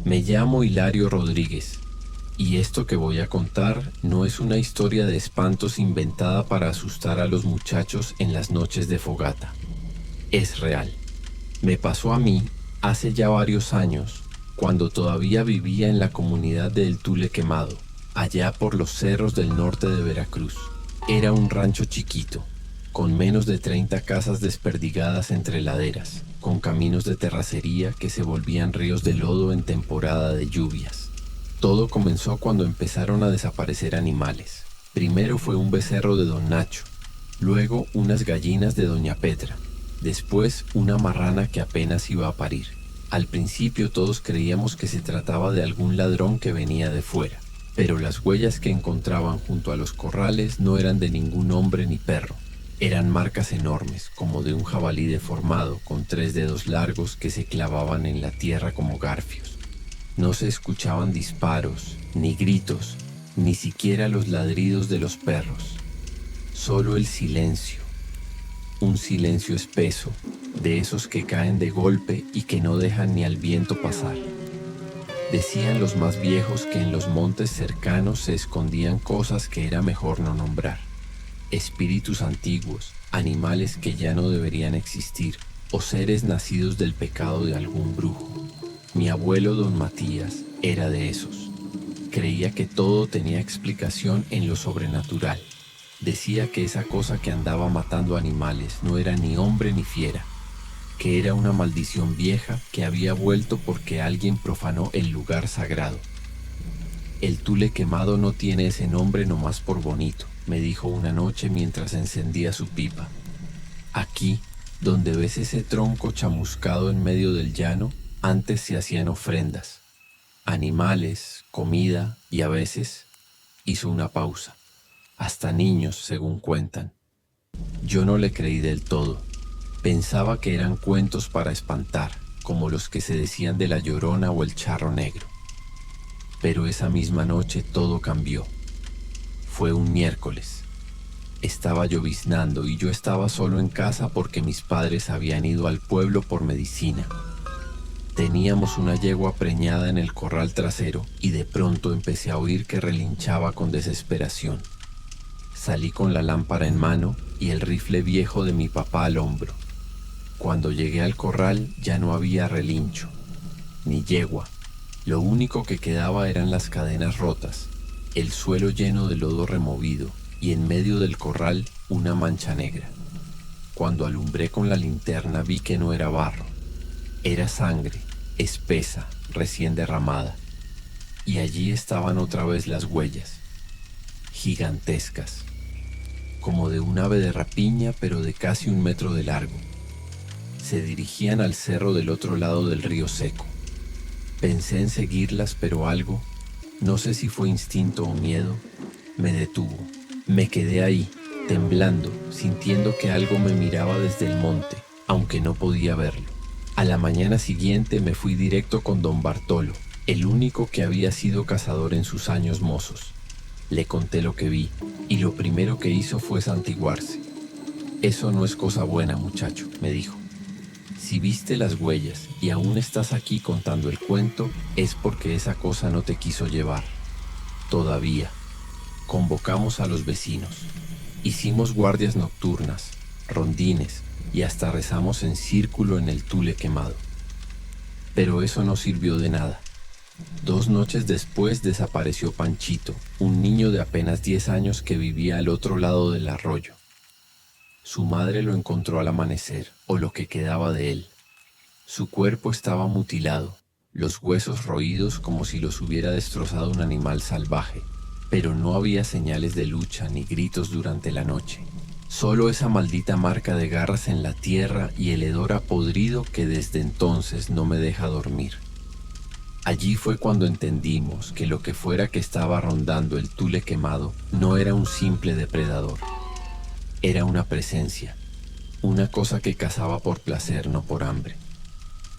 Me llamo Hilario Rodríguez, y esto que voy a contar no es una historia de espantos inventada para asustar a los muchachos en las noches de fogata. Es real. Me pasó a mí hace ya varios años, cuando todavía vivía en la comunidad de El Tule Quemado, allá por los cerros del norte de Veracruz. Era un rancho chiquito, con menos de 30 casas desperdigadas entre laderas, con caminos de terracería que se volvían ríos de lodo en temporada de lluvias. Todo comenzó cuando empezaron a desaparecer animales. Primero fue un becerro de don Nacho, luego unas gallinas de doña Petra, después una marrana que apenas iba a parir. Al principio todos creíamos que se trataba de algún ladrón que venía de fuera, pero las huellas que encontraban junto a los corrales no eran de ningún hombre ni perro. Eran marcas enormes, como de un jabalí deformado, con 3 dedos largos que se clavaban en la tierra como garfios. No se escuchaban disparos, ni gritos, ni siquiera los ladridos de los perros. Solo el silencio. Un silencio espeso, de esos que caen de golpe y que no dejan ni al viento pasar. Decían los más viejos que en los montes cercanos se escondían cosas que era mejor no nombrar. Espíritus antiguos, animales que ya no deberían existir, o seres nacidos del pecado de algún brujo. Mi abuelo don Matías era de esos. Creía que todo tenía explicación en lo sobrenatural. Decía que esa cosa que andaba matando animales no era ni hombre ni fiera, que era una maldición vieja que había vuelto porque alguien profanó el lugar sagrado. El Tule Quemado no tiene ese nombre nomás por bonito, me dijo una noche mientras encendía su pipa. Aquí, donde ves ese tronco chamuscado en medio del llano, antes se hacían ofrendas. Animales, comida y a veces, hizo una pausa, hasta niños según cuentan. Yo no le creí del todo. Pensaba que eran cuentos para espantar, como los que se decían de la Llorona o el Charro Negro. Pero esa misma noche todo cambió. Fue un miércoles. Estaba lloviznando y yo estaba solo en casa porque mis padres habían ido al pueblo por medicina. Teníamos una yegua preñada en el corral trasero y de pronto empecé a oír que relinchaba con desesperación. Salí con la lámpara en mano y el rifle viejo de mi papá al hombro. Cuando llegué al corral ya no había relincho, ni yegua. Lo único que quedaba eran las cadenas rotas, el suelo lleno de lodo removido y en medio del corral una mancha negra. Cuando alumbré con la linterna vi que no era barro, era sangre, espesa, recién derramada. Y allí estaban otra vez las huellas, gigantescas, como de un ave de rapiña pero de casi 1 metro de largo. Se dirigían al cerro del otro lado del río seco. Pensé en seguirlas, pero algo, no sé si fue instinto o miedo, me detuvo. Me quedé ahí, temblando, sintiendo que algo me miraba desde el monte, aunque no podía verlo. A la mañana siguiente me fui directo con don Bartolo, el único que había sido cazador en sus años mozos. Le conté lo que vi, y lo primero que hizo fue santiguarse. «Eso no es cosa buena, muchacho», me dijo. «Si viste las huellas y aún estás aquí contando el cuento, es porque esa cosa no te quiso llevar. Todavía». Convocamos a los vecinos. Hicimos guardias nocturnas, rondines y hasta rezamos en círculo en el Tule Quemado. Pero eso no sirvió de nada. 2 noches después desapareció Panchito, un niño de apenas 10 años que vivía al otro lado del arroyo. Su madre lo encontró al amanecer, o lo que quedaba de él. Su cuerpo estaba mutilado, los huesos roídos como si los hubiera destrozado un animal salvaje, pero no había señales de lucha ni gritos durante la noche. Solo esa maldita marca de garras en la tierra y el hedor a podrido que desde entonces no me deja dormir. Allí fue cuando entendimos que lo que fuera que estaba rondando el Tule Quemado no era un simple depredador. Era una presencia, una cosa que cazaba por placer, no por hambre.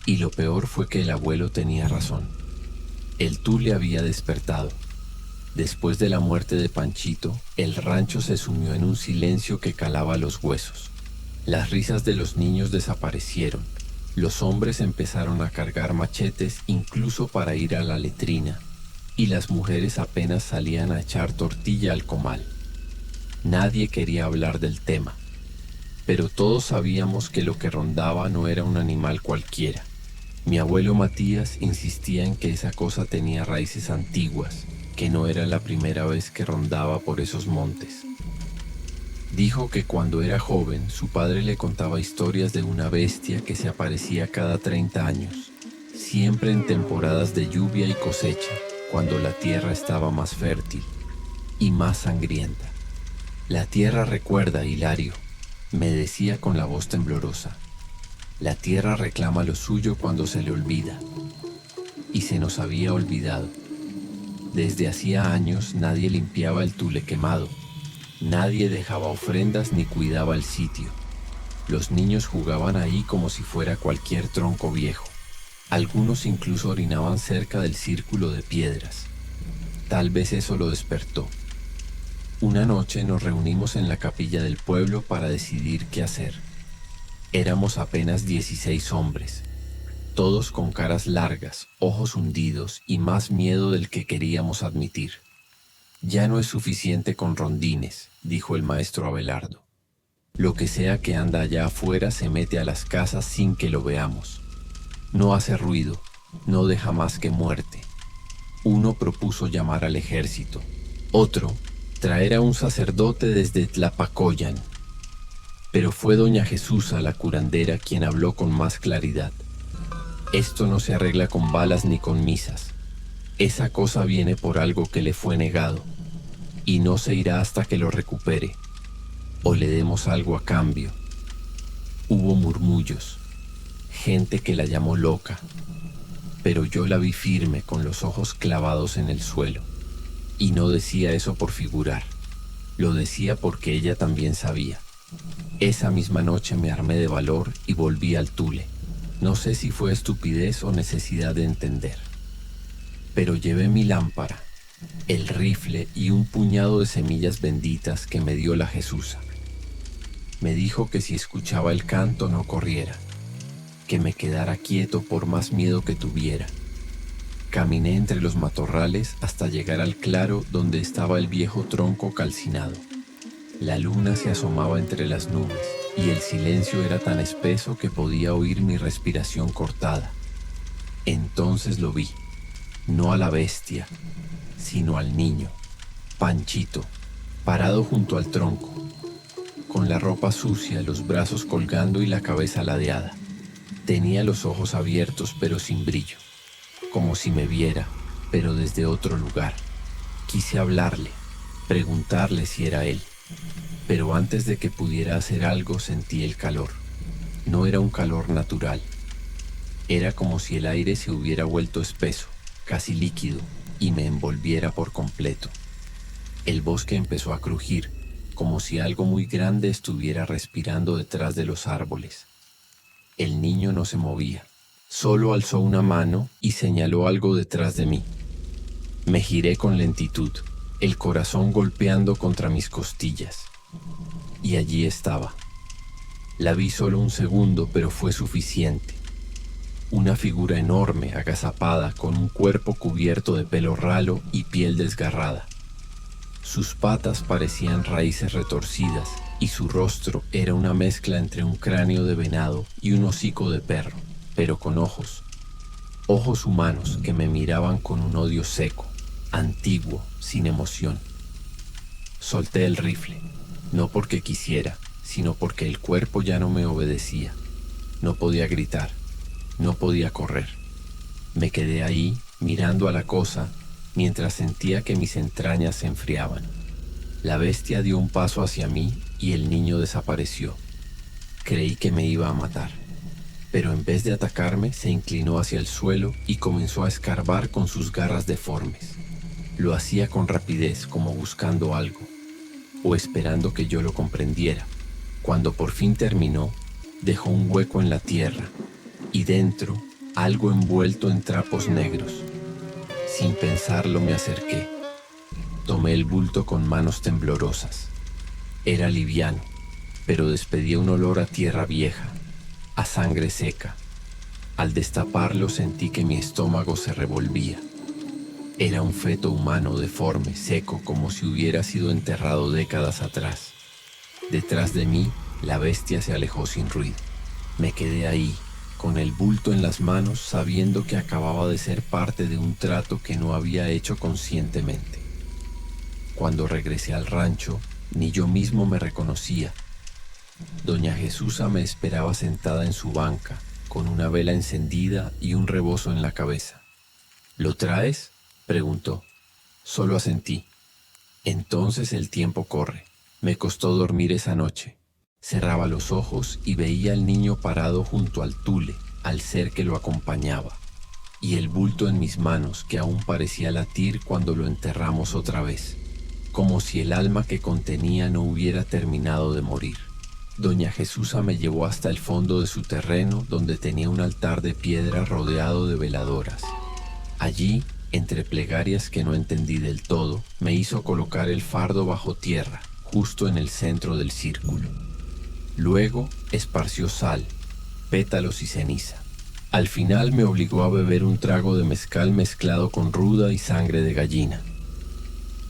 Y lo peor fue que el abuelo tenía razón. El Tule había despertado. Después de la muerte de Panchito, el rancho se sumió en un silencio que calaba los huesos. Las risas de los niños desaparecieron. Los hombres empezaron a cargar machetes incluso para ir a la letrina, y las mujeres apenas salían a echar tortilla al comal. Nadie quería hablar del tema, pero todos sabíamos que lo que rondaba no era un animal cualquiera. Mi abuelo Matías insistía en que esa cosa tenía raíces antiguas, que no era la primera vez que rondaba por esos montes. Dijo que cuando era joven su padre le contaba historias de una bestia que se aparecía cada 30 años, siempre en temporadas de lluvia y cosecha, cuando la tierra estaba más fértil y más sangrienta. La tierra recuerda, Hilario, me decía con la voz temblorosa. La tierra reclama lo suyo cuando se le olvida. Y se nos había olvidado. Desde hacía años nadie limpiaba el tule quemado. Nadie dejaba ofrendas ni cuidaba el sitio. Los niños jugaban ahí como si fuera cualquier tronco viejo. Algunos incluso orinaban cerca del círculo de piedras. Tal vez eso lo despertó. Una noche nos reunimos en la capilla del pueblo para decidir qué hacer. Éramos apenas 16 hombres, todos con caras largas, ojos hundidos y más miedo del que queríamos admitir. Ya no es suficiente con rondines, dijo el maestro Abelardo. Lo que sea que anda allá afuera se mete a las casas sin que lo veamos. No hace ruido, no deja más que muerte. Uno propuso llamar al ejército. Otro, traer a un sacerdote desde Tlapacoyan. Pero fue doña Jesusa, la curandera, quien habló con más claridad. Esto no se arregla con balas ni con misas. Esa cosa viene por algo que le fue negado, y no se irá hasta que lo recupere, o le demos algo a cambio. Hubo murmullos, gente que la llamó loca, pero yo la vi firme con los ojos clavados en el suelo, y no decía eso por figurar, lo decía porque ella también sabía. Esa misma noche me armé de valor y volví al Tule. No sé si fue estupidez o necesidad de entender. Pero llevé mi lámpara, el rifle y un puñado de semillas benditas que me dio la Jesusa. Me dijo que si escuchaba el canto no corriera, que me quedara quieto por más miedo que tuviera. Caminé entre los matorrales hasta llegar al claro donde estaba el viejo tronco calcinado. La luna se asomaba entre las nubes y el silencio era tan espeso que podía oír mi respiración cortada. Entonces lo vi, no a la bestia, sino al niño, Panchito, parado junto al tronco, con la ropa sucia, los brazos colgando y la cabeza ladeada. Tenía los ojos abiertos pero sin brillo, como si me viera, pero desde otro lugar. Quise hablarle, preguntarle si era él. Pero antes de que pudiera hacer algo sentí el calor. No era un calor natural. Era como si el aire se hubiera vuelto espeso, casi líquido, y me envolviera por completo. El bosque empezó a crujir, como si algo muy grande estuviera respirando detrás de los árboles. El niño no se movía, solo alzó una mano y señaló algo detrás de mí. Me giré con lentitud, el corazón golpeando contra mis costillas. Y allí estaba. La vi solo un segundo, pero fue suficiente. Una figura enorme, agazapada, con un cuerpo cubierto de pelo ralo y piel desgarrada. Sus patas parecían raíces retorcidas y su rostro era una mezcla entre un cráneo de venado y un hocico de perro, pero con ojos. Ojos humanos que me miraban con un odio seco, antiguo, sin emoción. Solté el rifle. No porque quisiera, sino porque el cuerpo ya no me obedecía. No podía gritar, no podía correr. Me quedé ahí, mirando a la cosa, mientras sentía que mis entrañas se enfriaban. La bestia dio un paso hacia mí y el niño desapareció. Creí que me iba a matar, pero en vez de atacarme, se inclinó hacia el suelo y comenzó a escarbar con sus garras deformes. Lo hacía con rapidez, como buscando algo, o esperando que yo lo comprendiera. Cuando por fin terminó, dejó un hueco en la tierra y dentro algo envuelto en trapos negros. Sin pensarlo me acerqué. Tomé el bulto con manos temblorosas. Era liviano, pero despedía un olor a tierra vieja, a sangre seca. Al destaparlo sentí que mi estómago se revolvía. Era un feto humano deforme, seco, como si hubiera sido enterrado décadas atrás. Detrás de mí, la bestia se alejó sin ruido. Me quedé ahí, con el bulto en las manos, sabiendo que acababa de ser parte de un trato que no había hecho conscientemente. Cuando regresé al rancho, ni yo mismo me reconocía. Doña Jesusa me esperaba sentada en su banca, con una vela encendida y un rebozo en la cabeza. ¿Lo traes?, preguntó. Solo asentí. Entonces el tiempo corre. Me costó dormir esa noche. Cerraba los ojos y veía al niño parado junto al tule, al ser que lo acompañaba, y el bulto en mis manos que aún parecía latir cuando lo enterramos otra vez, como si el alma que contenía no hubiera terminado de morir. Doña Jesusa me llevó hasta el fondo de su terreno, donde tenía un altar de piedra rodeado de veladoras. Allí, entre plegarias que no entendí del todo, me hizo colocar el fardo bajo tierra, justo en el centro del círculo. Luego esparció sal, pétalos y ceniza. Al final me obligó a beber un trago de mezcal mezclado con ruda y sangre de gallina.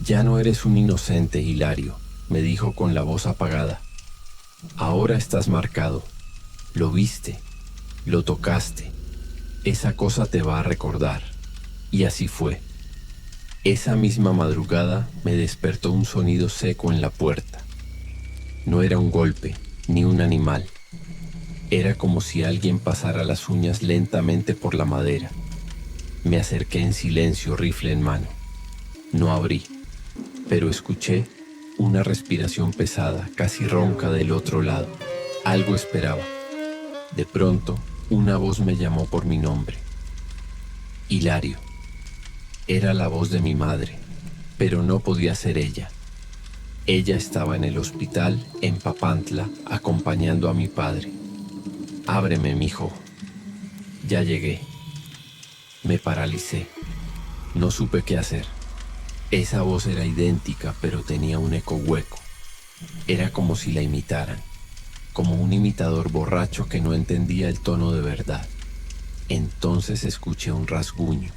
«Ya no eres un inocente, Hilario», me dijo con la voz apagada. «Ahora estás marcado. Lo viste, lo tocaste. Esa cosa te va a recordar». Y así fue. Esa misma madrugada me despertó un sonido seco en la puerta. No era un golpe, ni un animal. Era como si alguien pasara las uñas lentamente por la madera. Me acerqué en silencio, rifle en mano. No abrí, pero escuché una respiración pesada, casi ronca del otro lado. Algo esperaba. De pronto, una voz me llamó por mi nombre. Hilario. Era la voz de mi madre, pero no podía ser ella. Ella estaba en el hospital, en Papantla, acompañando a mi padre. «Ábreme, mijo». Ya llegué. Me paralicé. No supe qué hacer. Esa voz era idéntica, pero tenía un eco hueco. Era como si la imitaran, como un imitador borracho que no entendía el tono de verdad. Entonces escuché un rasguño,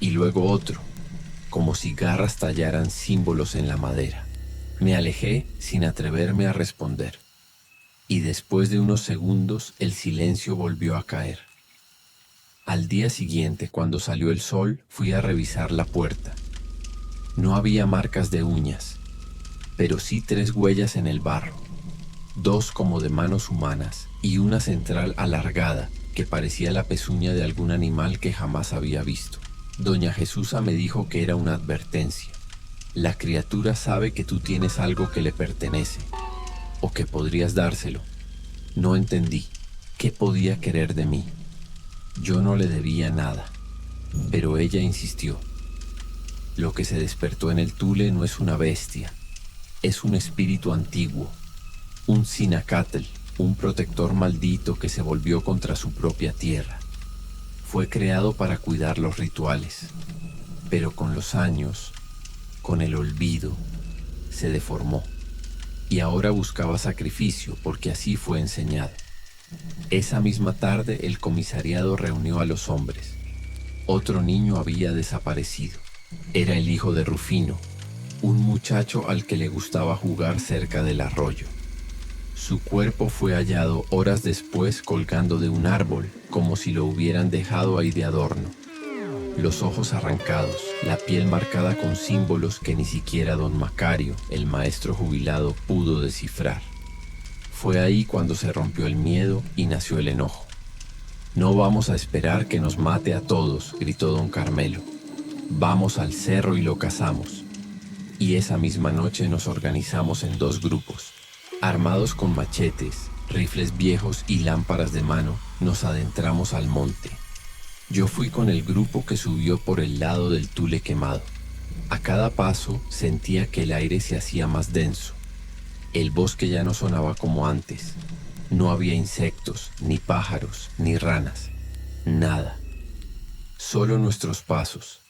y luego otro, como si garras tallaran símbolos en la madera. Me alejé sin atreverme a responder, y después de unos segundos el silencio volvió a caer. Al día siguiente, cuando salió el sol, fui a revisar la puerta. No había marcas de uñas, pero sí 3 huellas en el barro, 2 como de manos humanas y una central alargada que parecía la pezuña de algún animal que jamás había visto. Doña Jesusa me dijo que era una advertencia. La criatura sabe que tú tienes algo que le pertenece, o que podrías dárselo. No entendí. ¿Qué podía querer de mí? Yo no le debía nada, pero ella insistió. Lo que se despertó en el tule no es una bestia, es un espíritu antiguo, un Sinacatl, un protector maldito que se volvió contra su propia tierra. Fue creado para cuidar los rituales, pero con los años, con el olvido, se deformó y ahora buscaba sacrificio porque así fue enseñado. Esa misma tarde el comisariado reunió a los hombres. Otro niño había desaparecido. Era el hijo de Rufino, un muchacho al que le gustaba jugar cerca del arroyo. Su cuerpo fue hallado horas después colgando de un árbol, como si lo hubieran dejado ahí de adorno. Los ojos arrancados, la piel marcada con símbolos que ni siquiera don Macario, el maestro jubilado, pudo descifrar. Fue ahí cuando se rompió el miedo y nació el enojo. «No vamos a esperar que nos mate a todos», gritó don Carmelo. «Vamos al cerro y lo cazamos». Y esa misma noche nos organizamos en 2 grupos. Armados con machetes, rifles viejos y lámparas de mano, nos adentramos al monte. Yo fui con el grupo que subió por el lado del tule quemado. A cada paso sentía que el aire se hacía más denso. El bosque ya no sonaba como antes. No había insectos, ni pájaros, ni ranas. Nada. Solo nuestros pasos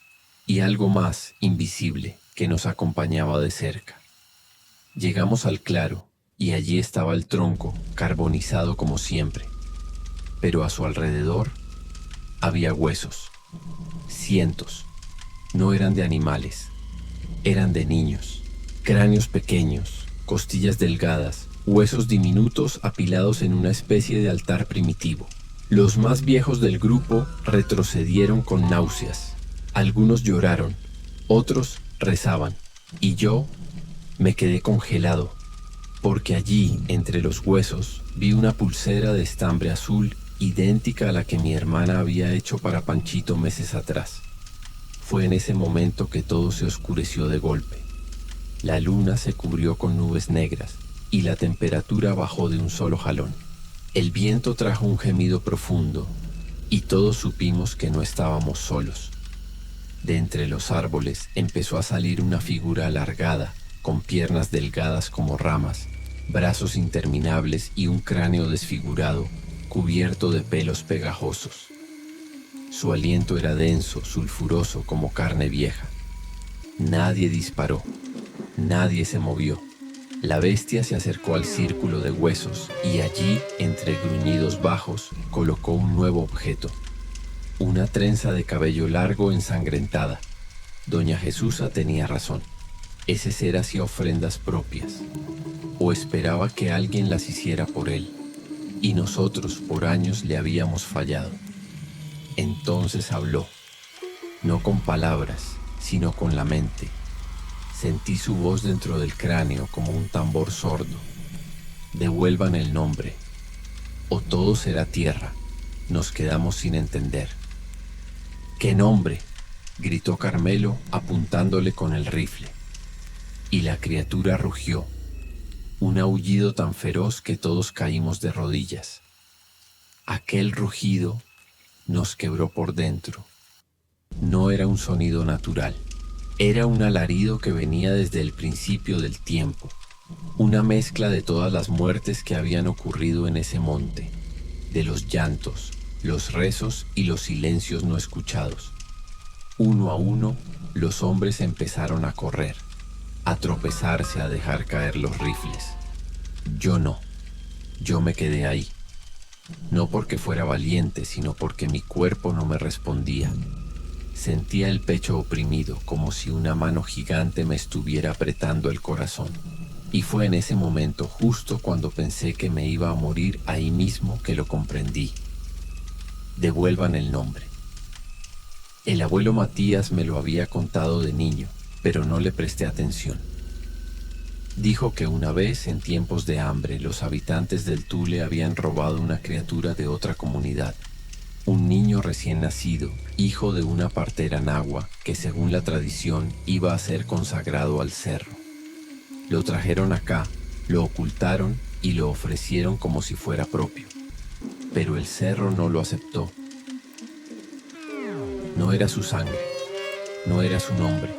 y algo más invisible que nos acompañaba de cerca. Llegamos al claro y allí estaba el tronco, carbonizado como siempre. Pero a su alrededor Había huesos, cientos. No eran de animales, eran de niños. Cráneos pequeños, costillas delgadas, huesos diminutos apilados en una especie de altar primitivo. Los más viejos del grupo retrocedieron con náuseas. Algunos lloraron, otros rezaban, y yo me quedé congelado, porque allí, entre los huesos, vi una pulsera de estambre azul idéntica a la que mi hermana había hecho para Panchito meses atrás. Fue en ese momento que todo se oscureció de golpe. La luna se cubrió con nubes negras y la temperatura bajó de un solo jalón. El viento trajo un gemido profundo y todos supimos que no estábamos solos. De entre los árboles empezó a salir una figura alargada, con piernas delgadas como ramas, brazos interminables y un cráneo desfigurado, cubierto de pelos pegajosos. Su aliento era denso, sulfuroso como carne vieja. Nadie disparó, nadie se movió. La bestia se acercó al círculo de huesos y allí, entre gruñidos bajos, colocó un nuevo objeto. Una trenza de cabello largo ensangrentada. Doña Jesusa tenía razón. Ese ser hacía ofrendas propias, o esperaba que alguien las hiciera por él, y nosotros por años le habíamos fallado. Entonces habló, no con palabras, sino con la mente. Sentí su voz dentro del cráneo como un tambor sordo. Devuelvan el nombre, o todo será tierra. Nos quedamos sin entender. ¿Qué nombre?, gritó Carmelo apuntándole con el rifle. Y la criatura rugió, un aullido tan feroz que todos caímos de rodillas. Aquel rugido nos quebró por dentro. No era un sonido natural, era un alarido que venía desde el principio del tiempo, una mezcla de todas las muertes que habían ocurrido en ese monte, de los llantos, los rezos y los silencios no escuchados. Uno a uno, los hombres empezaron a correr, a tropezarse, a dejar caer los rifles. Yo no, yo me quedé ahí. No porque fuera valiente, sino porque mi cuerpo no me respondía. Sentía el pecho oprimido, como si una mano gigante me estuviera apretando el corazón. Y fue en ese momento, justo cuando pensé que me iba a morir ahí mismo, que lo comprendí. Devuelvan el nombre. El abuelo Matías me lo había contado de niño, pero no le presté atención. Dijo que una vez, en tiempos de hambre, los habitantes del Tule habían robado una criatura de otra comunidad, un niño recién nacido, hijo de una partera nahua, que según la tradición iba a ser consagrado al cerro. Lo trajeron acá, lo ocultaron y lo ofrecieron como si fuera propio, pero el cerro no lo aceptó. No era su sangre, no era su nombre.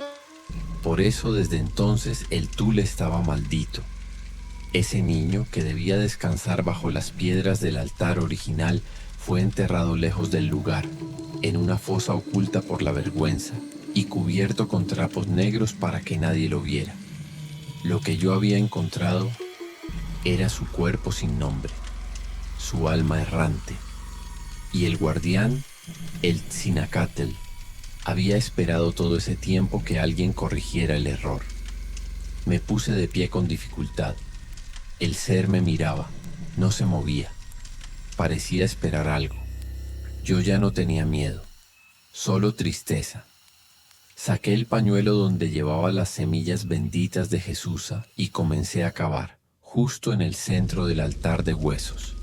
Por eso desde entonces el Tule estaba maldito. Ese niño, que debía descansar bajo las piedras del altar original, fue enterrado lejos del lugar, en una fosa oculta por la vergüenza y cubierto con trapos negros para que nadie lo viera. Lo que yo había encontrado era su cuerpo sin nombre, su alma errante, y el guardián, el Tzinacatl, había esperado todo ese tiempo que alguien corrigiera el error. Me puse de pie con dificultad. El ser me miraba, no se movía. Parecía esperar algo. Yo ya no tenía miedo, solo tristeza. Saqué el pañuelo donde llevaba las semillas benditas de Jesusa y comencé a cavar, justo en el centro del altar de huesos.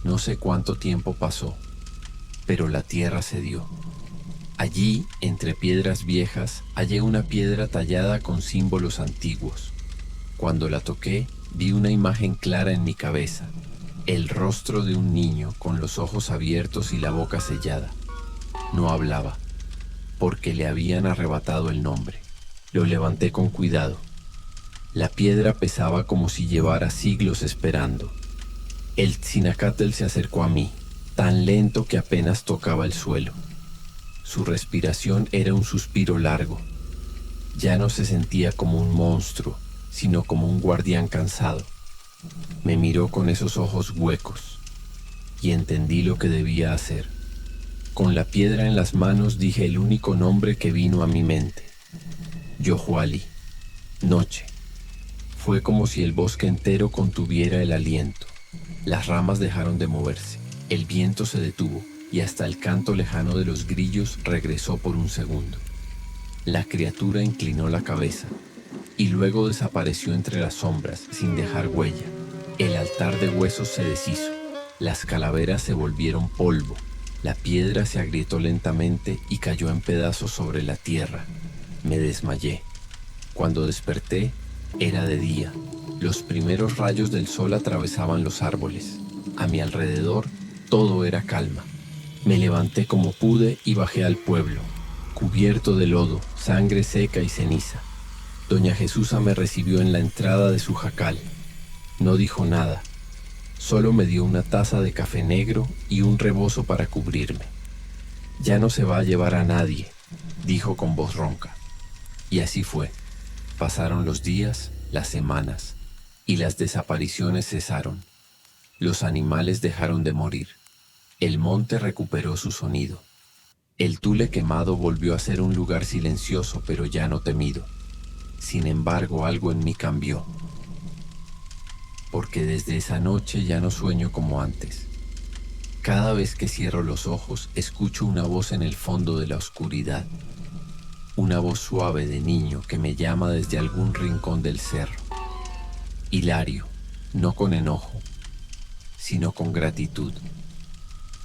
No sé cuánto tiempo pasó, pero la tierra cedió. Allí, entre piedras viejas, hallé una piedra tallada con símbolos antiguos. Cuando la toqué, vi una imagen clara en mi cabeza, el rostro de un niño con los ojos abiertos y la boca sellada. No hablaba, porque le habían arrebatado el nombre. Lo levanté con cuidado. La piedra pesaba como si llevara siglos esperando. El Tzinacatl se acercó a mí, tan lento que apenas tocaba el suelo. Su respiración era un suspiro largo. Ya no se sentía como un monstruo, sino como un guardián cansado. Me miró con esos ojos huecos y entendí lo que debía hacer. Con la piedra en las manos dije el único nombre que vino a mi mente: Yohuali. Noche. Fue como si el bosque entero contuviera el aliento. Las ramas dejaron de moverse, el viento se detuvo y hasta el canto lejano de los grillos regresó por un segundo. La criatura inclinó la cabeza y luego desapareció entre las sombras sin dejar huella. El altar de huesos se deshizo, las calaveras se volvieron polvo, la piedra se agrietó lentamente y cayó en pedazos sobre la tierra. Me desmayé. Cuando desperté, era de día. Los primeros rayos del sol atravesaban los árboles. A mi alrededor, todo era calma. Me levanté como pude y bajé al pueblo, cubierto de lodo, sangre seca y ceniza. Doña Jesusa me recibió en la entrada de su jacal. No dijo nada, solo me dio una taza de café negro y un rebozo para cubrirme. «Ya no se va a llevar a nadie», dijo con voz ronca. Y así fue. Pasaron los días, las semanas, y las desapariciones cesaron. Los animales dejaron de morir. El monte recuperó su sonido. El Tule quemado volvió a ser un lugar silencioso, pero ya no temido. Sin embargo, algo en mí cambió, porque desde esa noche ya no sueño como antes. Cada vez que cierro los ojos, escucho una voz en el fondo de la oscuridad, una voz suave de niño que me llama desde algún rincón del cerro. Hilario, no con enojo, sino con gratitud.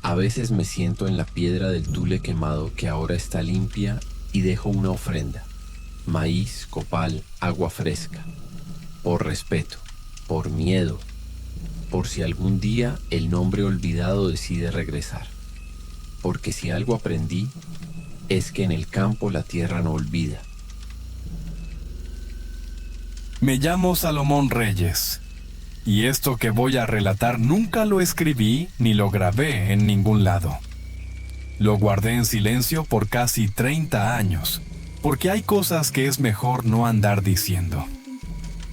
A veces me siento en la piedra del Tule quemado que ahora está limpia y dejo una ofrenda: maíz, copal, agua fresca, por respeto, por miedo, por si algún día el nombre olvidado decide regresar. Porque si algo aprendí, es que en el campo la tierra no olvida. Me llamo Salomón Reyes, y esto que voy a relatar nunca lo escribí ni lo grabé en ningún lado. Lo guardé en silencio por casi 30 años, porque hay cosas que es mejor no andar diciendo.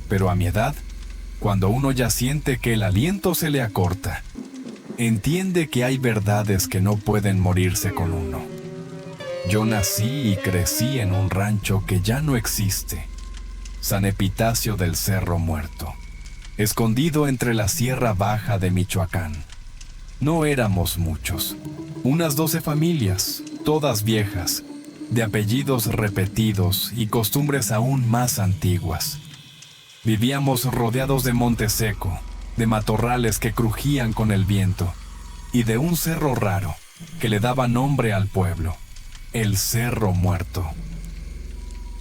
Pero a mi edad, cuando uno ya siente que el aliento se le acorta, entiende que hay verdades que no pueden morirse con uno. Yo nací y crecí en un rancho que ya no existe, San Epitacio del Cerro Muerto, escondido entre la Sierra Baja de Michoacán. No éramos muchos, unas 12 familias, todas viejas, de apellidos repetidos y costumbres aún más antiguas. Vivíamos rodeados de monte seco, de matorrales que crujían con el viento, y de un cerro raro que le daba nombre al pueblo: el Cerro Muerto.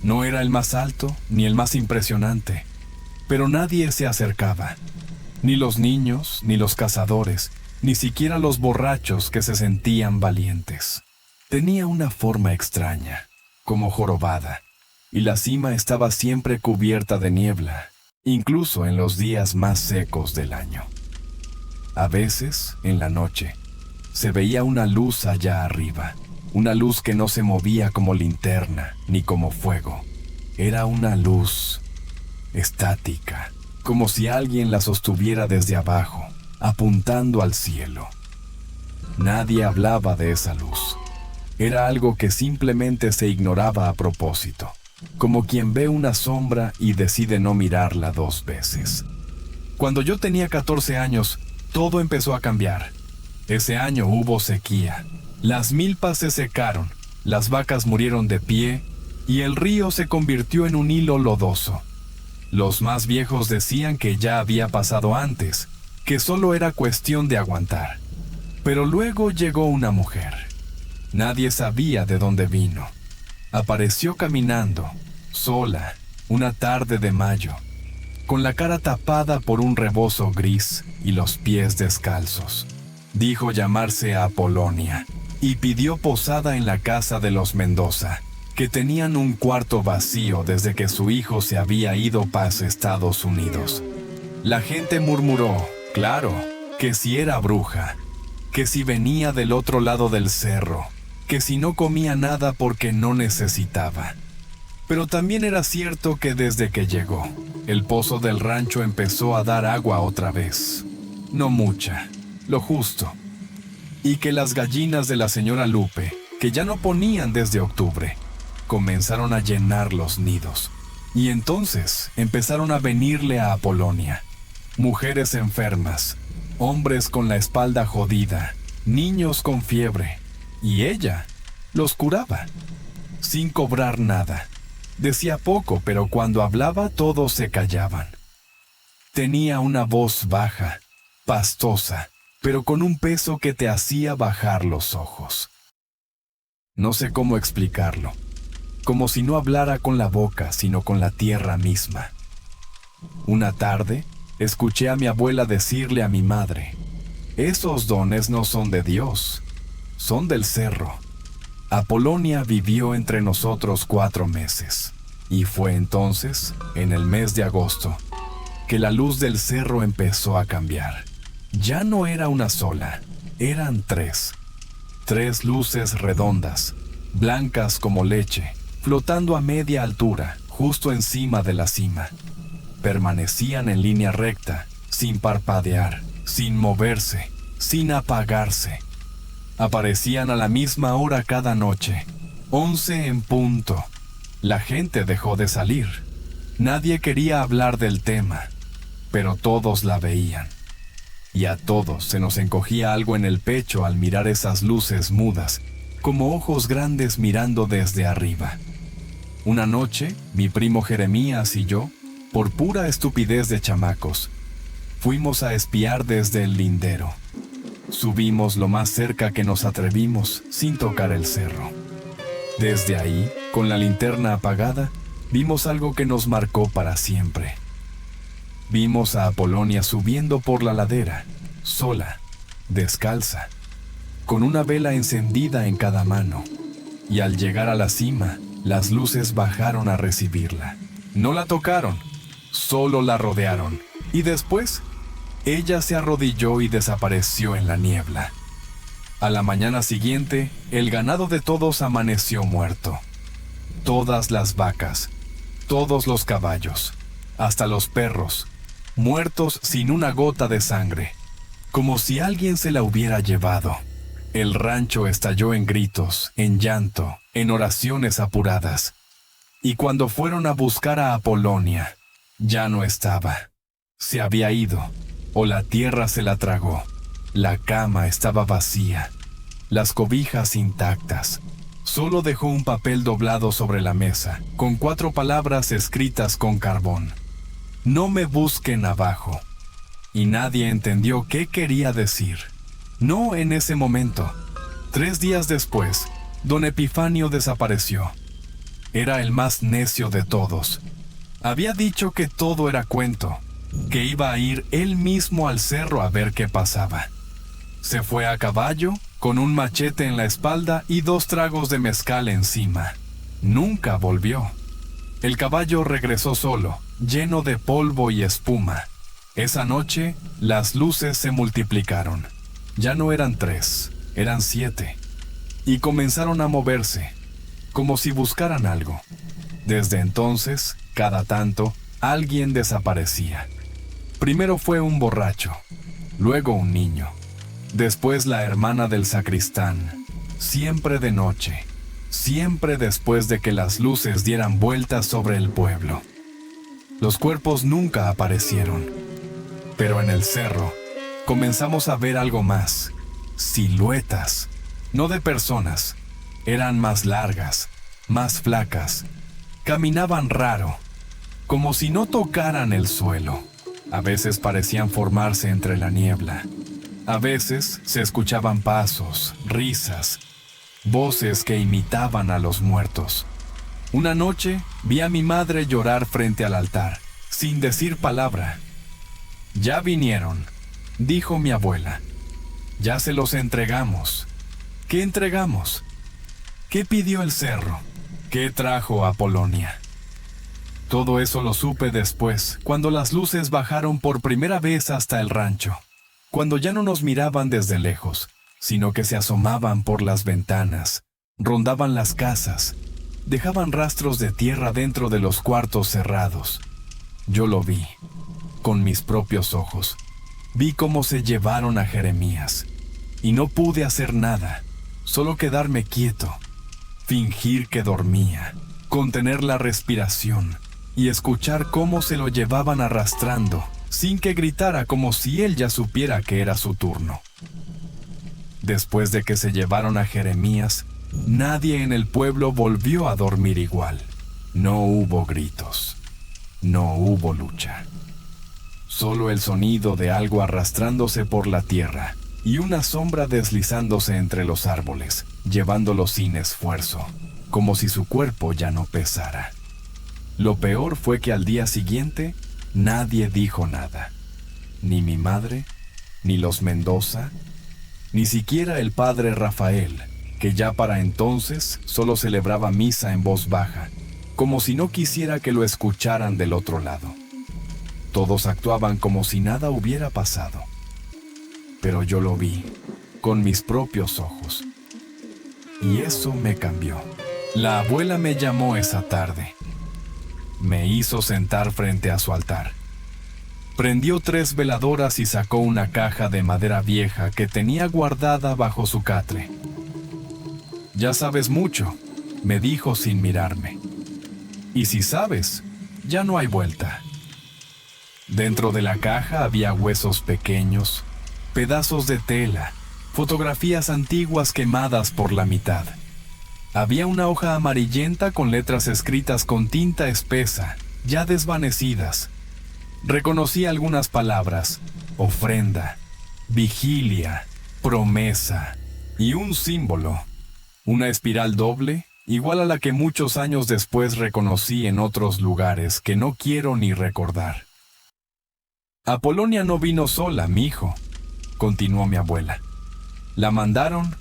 No era el más alto ni el más impresionante, pero nadie se acercaba, ni los niños, ni los cazadores, ni siquiera los borrachos que se sentían valientes. Tenía una forma extraña, como jorobada, y la cima estaba siempre cubierta de niebla, incluso en los días más secos del año. A veces, en la noche, se veía una luz allá arriba, una luz que no se movía como linterna ni como fuego. Era una luz estática, como si alguien la sostuviera desde abajo, apuntando al cielo. Nadie hablaba de esa luz. Era algo que simplemente se ignoraba a propósito, como quien ve una sombra y decide no mirarla 2 veces. Cuando yo tenía 14 años, todo empezó a cambiar. Ese año hubo sequía. Las milpas se secaron, las vacas murieron de pie y el río se convirtió en un hilo lodoso. Los más viejos decían que ya había pasado antes, que solo era cuestión de aguantar. Pero luego llegó una mujer. Nadie sabía de dónde vino. Apareció caminando, sola, una tarde de mayo, con la cara tapada por un rebozo gris y los pies descalzos. Dijo llamarse Apolonia y pidió posada en la casa de los Mendoza, que tenían un cuarto vacío desde que su hijo se había ido para Estados Unidos. La gente murmuró, claro, que si era bruja, que si venía del otro lado del cerro, que si no comía nada porque no necesitaba. Pero también era cierto que desde que llegó, el pozo del rancho empezó a dar agua otra vez. No mucha, lo justo. y que las gallinas de la señora Lupe, que ya no ponían desde octubre, comenzaron a llenar los nidos. Y entonces empezaron a venirle a Apolonia mujeres enfermas, hombres con la espalda jodida, niños con fiebre, y ella los curaba, sin cobrar nada. Decía poco, pero cuando hablaba todos se callaban. Tenía una voz baja, pastosa, pero con un peso que te hacía bajar los ojos. No sé cómo explicarlo, como si no hablara con la boca, sino con la tierra misma. Una tarde, escuché a mi abuela decirle a mi madre: «Esos dones no son de Dios, son del cerro». Apolonia vivió entre nosotros 4 meses, y fue entonces, en el mes de agosto, que la luz del cerro empezó a cambiar. Ya no era una sola, eran 3. 3 luces redondas, blancas como leche, flotando a media altura, justo encima de la cima. Permanecían en línea recta, sin parpadear, sin moverse, sin apagarse. Aparecían a la misma hora cada noche, 11 en punto. La gente dejó de salir. Nadie quería hablar del tema, pero todos la veían. Y a todos se nos encogía algo en el pecho al mirar esas luces mudas, como ojos grandes mirando desde arriba. Una noche, mi primo Jeremías y yo, por pura estupidez de chamacos, fuimos a espiar desde el lindero. Subimos lo más cerca que nos atrevimos sin tocar el cerro. Desde ahí, con la linterna apagada, vimos algo que nos marcó para siempre. Vimos a Apolonia subiendo por la ladera, sola, descalza, con una vela encendida en cada mano. Y al llegar a la cima, las luces bajaron a recibirla. No la tocaron, solo la rodearon. Y después, ella se arrodilló y desapareció en la niebla. A la mañana siguiente, el ganado de todos amaneció muerto. Todas las vacas, todos los caballos, hasta los perros, muertos sin una gota de sangre, como si alguien se la hubiera llevado. El rancho estalló en gritos, en llanto, en oraciones apuradas. Y cuando fueron a buscar a Apolonia, ya no estaba. Se había ido, o la tierra se la tragó. La cama estaba vacía, las cobijas intactas. Solo dejó un papel doblado sobre la mesa, con 4 palabras escritas con carbón: «No me busquen abajo». Y nadie entendió qué quería decir. No en ese momento. 3 días después, don Epifanio desapareció. Era el más necio de todos. Había dicho que todo era cuento, que iba a ir él mismo al cerro a ver qué pasaba. Se fue a caballo, con un machete en la espalda y 2 tragos de mezcal encima. Nunca volvió. El caballo regresó solo, lleno de polvo y espuma. Esa noche, las luces se multiplicaron. Ya no eran 3, eran 7. Y comenzaron a moverse, como si buscaran algo. Desde entonces, cada tanto, alguien desaparecía. Primero fue un borracho, luego un niño, después la hermana del sacristán, siempre de noche, siempre después de que las luces dieran vueltas sobre el pueblo. Los cuerpos nunca aparecieron, pero en el cerro comenzamos a ver algo más, siluetas, no de personas, eran más largas, más flacas, caminaban raro, como si no tocaran el suelo. A veces parecían formarse entre la niebla. A veces se escuchaban pasos, risas, voces que imitaban a los muertos. Una noche vi a mi madre llorar frente al altar, sin decir palabra. «Ya vinieron», dijo mi abuela. «Ya se los entregamos». ¿Qué entregamos? ¿Qué pidió el cerro? ¿Qué trajo Apolonia? Todo eso lo supe después, cuando las luces bajaron por primera vez hasta el rancho. Cuando ya no nos miraban desde lejos, sino que se asomaban por las ventanas, rondaban las casas, dejaban rastros de tierra dentro de los cuartos cerrados. Yo lo vi, con mis propios ojos. Vi cómo se llevaron a Jeremías. y no pude hacer nada, solo quedarme quieto, fingir que dormía, contener la respiración y escuchar cómo se lo llevaban arrastrando, sin que gritara, como si él ya supiera que era su turno. Después de que se llevaron a Jeremías, nadie en el pueblo volvió a dormir igual. No hubo gritos, no hubo lucha. Solo el sonido de algo arrastrándose por la tierra y una sombra deslizándose entre los árboles, llevándolo sin esfuerzo, como si su cuerpo ya no pesara. Lo peor fue que al día siguiente nadie dijo nada. Ni mi madre, ni los Mendoza, ni siquiera el padre Rafael, que ya para entonces solo celebraba misa en voz baja, como si no quisiera que lo escucharan del otro lado. Todos actuaban como si nada hubiera pasado. Pero yo lo vi, con mis propios ojos. Y eso me cambió. La abuela me llamó esa tarde. Me hizo sentar frente a su altar. Prendió 3 veladoras y sacó una caja de madera vieja que tenía guardada bajo su catre. «Ya sabes mucho», me dijo sin mirarme. «Y si sabes, ya no hay vuelta». Dentro de la caja había huesos pequeños, pedazos de tela, fotografías antiguas quemadas por la mitad. Había una hoja amarillenta con letras escritas con tinta espesa, ya desvanecidas. Reconocí algunas palabras: ofrenda, vigilia, promesa y un símbolo, una espiral doble, igual a la que muchos años después reconocí en otros lugares que no quiero ni recordar. «Apolonia no vino sola, mijo», continuó mi abuela. «La mandaron,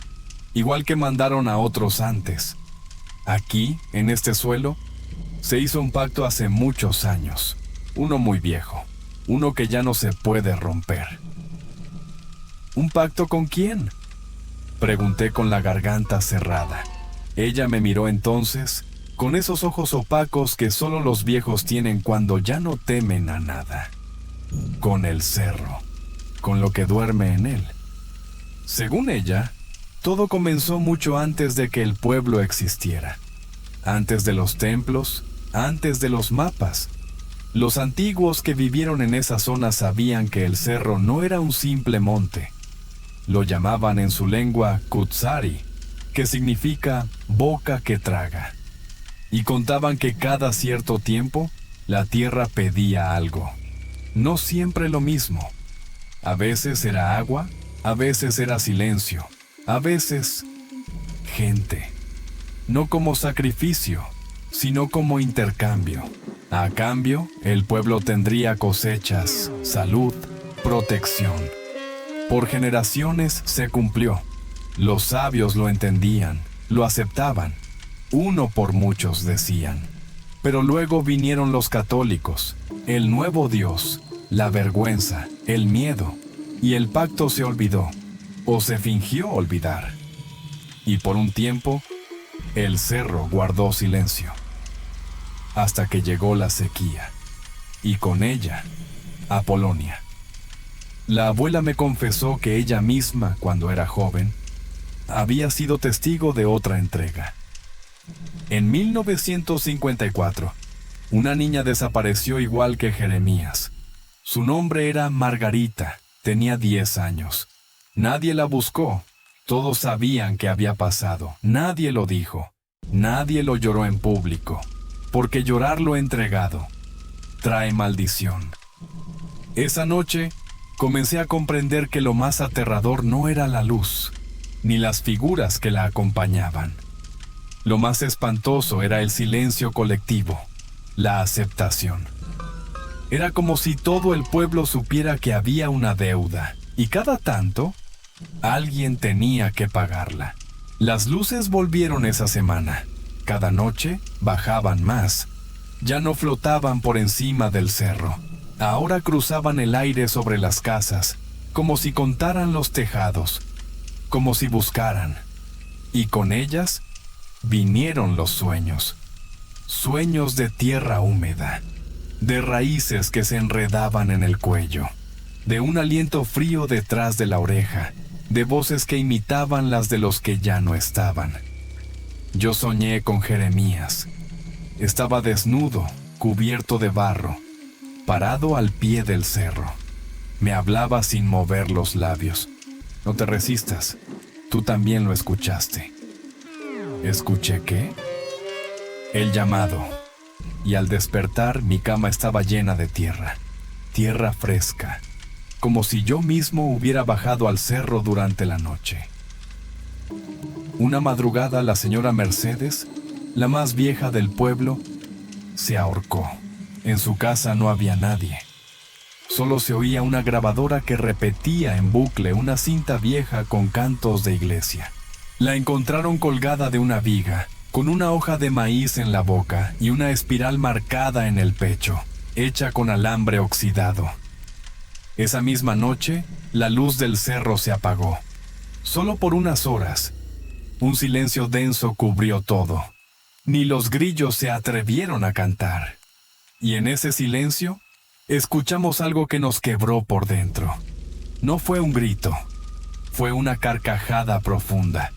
igual que mandaron a otros antes. Aquí, en este suelo, se hizo un pacto hace muchos años, uno muy viejo, uno que ya no se puede romper». «¿Un pacto con quién?», pregunté con la garganta cerrada. Ella me miró entonces, con esos ojos opacos que solo los viejos tienen cuando ya no temen a nada. «Con el cerro, con lo que duerme en él». Según ella, todo comenzó mucho antes de que el pueblo existiera. Antes de los templos, antes de los mapas. Los antiguos que vivieron en esa zona sabían que el cerro no era un simple monte. Lo llamaban en su lengua Kutsari, que significa boca que traga. Y contaban que cada cierto tiempo la tierra pedía algo. No siempre lo mismo. A veces era agua, a veces era silencio, a veces gente. No como sacrificio, sino como intercambio. A cambio, el pueblo tendría cosechas, salud, protección. Por generaciones se cumplió. Los sabios lo entendían, lo aceptaban. Uno por muchos decían. Pero luego vinieron los católicos, el nuevo Dios, la vergüenza, el miedo, y el pacto se olvidó, o se fingió olvidar. Y por un tiempo, el cerro guardó silencio. Hasta que llegó la sequía, y con ella, Apolonia. La abuela me confesó que ella misma, cuando era joven, había sido testigo de otra entrega. En 1954, una niña desapareció igual que Jeremías. Su nombre era Margarita, tenía 10 años. Nadie la buscó, todos sabían qué había pasado, nadie lo dijo, nadie lo lloró en público, porque llorar lo entregado trae maldición. Esa noche, comencé a comprender que lo más aterrador no era la luz, ni las figuras que la acompañaban. Lo más espantoso era el silencio colectivo, la aceptación. Era como si todo el pueblo supiera que había una deuda, y cada tanto, alguien tenía que pagarla. Las luces volvieron esa semana. Cada noche bajaban más. Ya no flotaban por encima del cerro. Ahora cruzaban el aire sobre las casas, como si contaran los tejados, como si buscaran. Y con ellas vinieron los sueños. Sueños de tierra húmeda, de raíces que se enredaban en el cuello, de un aliento frío detrás de la oreja, de voces que imitaban las de los que ya no estaban. Yo soñé con Jeremías. Estaba desnudo, cubierto de barro, parado al pie del cerro. Me hablaba sin mover los labios. No te resistas, tú también lo escuchaste. ¿Escuché qué? El llamado. Y al despertar mi cama estaba llena de tierra, tierra fresca, como si yo mismo hubiera bajado al cerro durante la noche. Una madrugada la señora Mercedes, la más vieja del pueblo, se ahorcó. En su casa no había nadie. Solo se oía una grabadora que repetía en bucle una cinta vieja con cantos de iglesia. La encontraron colgada de una viga, con una hoja de maíz en la boca y una espiral marcada en el pecho, hecha con alambre oxidado. Esa misma noche, la luz del cerro se apagó. Solo por unas horas. Un silencio denso cubrió todo. Ni los grillos se atrevieron a cantar. Y en ese silencio, escuchamos algo que nos quebró por dentro. No fue un grito, fue una carcajada profunda.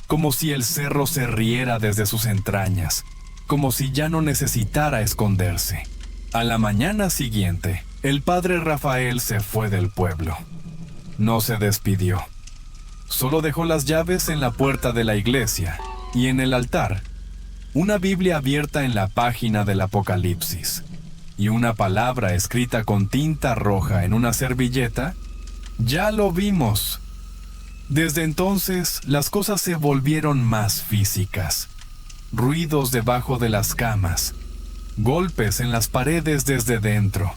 Como si el cerro se riera desde sus entrañas, como si ya no necesitara esconderse. A la mañana siguiente, el padre Rafael se fue del pueblo. No se despidió. Solo dejó las llaves en la puerta de la iglesia y en el altar, una Biblia abierta en la página del Apocalipsis y una palabra escrita con tinta roja en una servilleta. Ya lo vimos. Desde entonces, las cosas se volvieron más físicas. Ruidos debajo de las camas, golpes en las paredes desde dentro,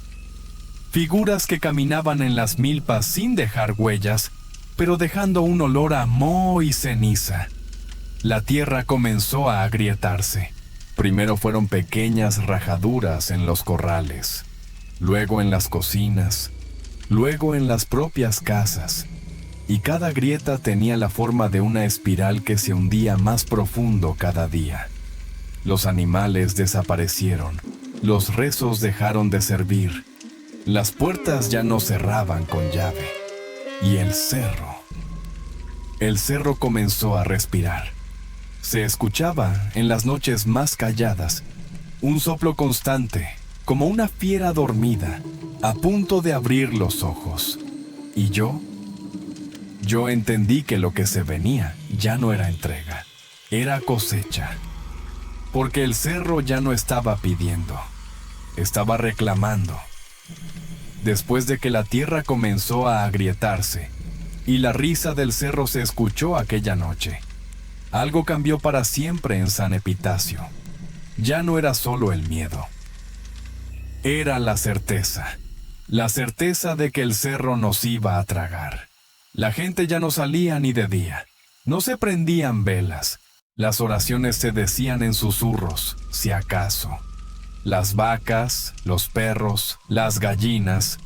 figuras que caminaban en las milpas sin dejar huellas, pero dejando un olor a moho y ceniza. La tierra comenzó a agrietarse. Primero fueron pequeñas rajaduras en los corrales, luego en las cocinas, luego en las propias casas. Y cada grieta tenía la forma de una espiral que se hundía más profundo cada día. Los animales desaparecieron, los rezos dejaron de servir, las puertas ya no cerraban con llave. Y el cerro comenzó a respirar. Se escuchaba, en las noches más calladas, un soplo constante, como una fiera dormida, a punto de abrir los ojos. Y yo entendí que lo que se venía ya no era entrega, era cosecha. Porque el cerro ya no estaba pidiendo, estaba reclamando. Después de que la tierra comenzó a agrietarse y la risa del cerro se escuchó aquella noche, algo cambió para siempre en San Epitacio. Ya no era solo el miedo, era la certeza de que el cerro nos iba a tragar. La gente ya no salía ni de día, no se prendían velas, las oraciones se decían en susurros, si acaso. Las vacas, los perros, las gallinas,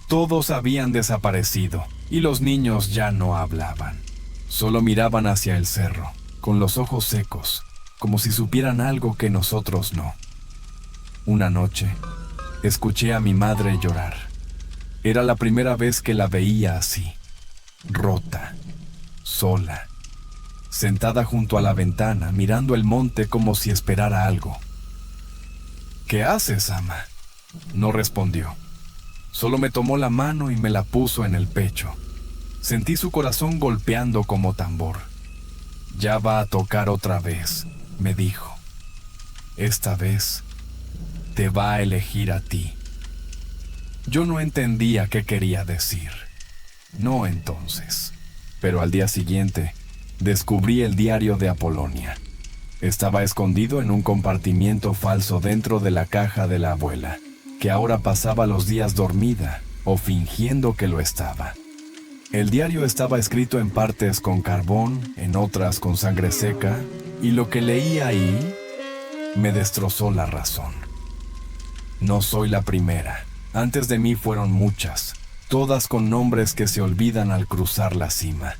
todos habían desaparecido y los niños ya no hablaban. Solo miraban hacia el cerro, con los ojos secos, como si supieran algo que nosotros no. Una noche, escuché a mi madre llorar. Era la primera vez que la veía así. Rota, sola, sentada junto a la ventana, mirando el monte como si esperara algo. ¿Qué haces, ama?, no respondió. Solo me tomó la mano y me la puso en el pecho. Sentí su corazón golpeando como tambor. Ya va a tocar otra vez, me dijo. Esta vez te va a elegir a ti. Yo no entendía qué quería decir. No entonces, pero al día siguiente descubrí el diario de Apolonia. Estaba escondido en un compartimiento falso dentro de la caja de la abuela, que ahora pasaba los días dormida o fingiendo que lo estaba. El diario estaba escrito en partes con carbón, en otras con sangre seca, y lo que leí ahí me destrozó la razón. No soy la primera. Antes de mí fueron muchas, todas con nombres que se olvidan al cruzar la cima.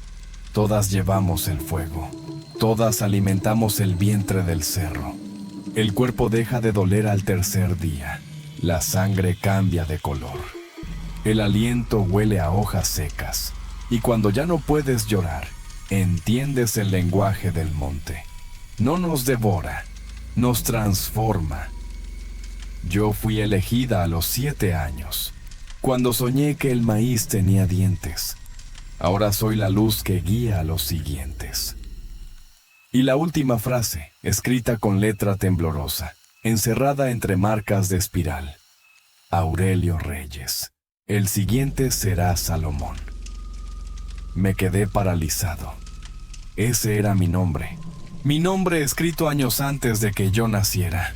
Todas llevamos el fuego, todas alimentamos el vientre del cerro. El cuerpo deja de doler al tercer día, la sangre cambia de color. El aliento huele a hojas secas, Y cuando ya no puedes llorar, entiendes el lenguaje del monte. No nos devora, nos transforma. Yo fui elegida a los 7 años, cuando soñé que el maíz tenía dientes. Ahora soy la luz que guía a los siguientes. Y la última frase, escrita con letra temblorosa, encerrada entre marcas de espiral. Aurelio Reyes. El siguiente será Salomón. Me quedé paralizado. Ese era mi nombre escrito años antes de que yo naciera.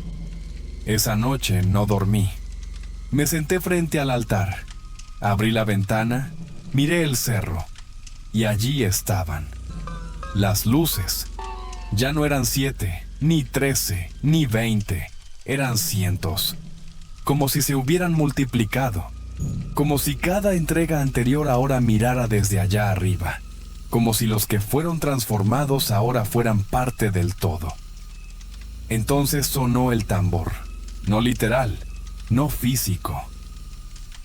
Esa noche no dormí. Me senté frente al altar, abrí la ventana, miré el cerro, y allí estaban. Las luces. Ya no eran 7, ni 13, ni 20, eran cientos. Como si se hubieran multiplicado. Como si cada entrega anterior ahora mirara desde allá arriba. Como si los que fueron transformados ahora fueran parte del todo. Entonces sonó el tambor. No literal, no físico.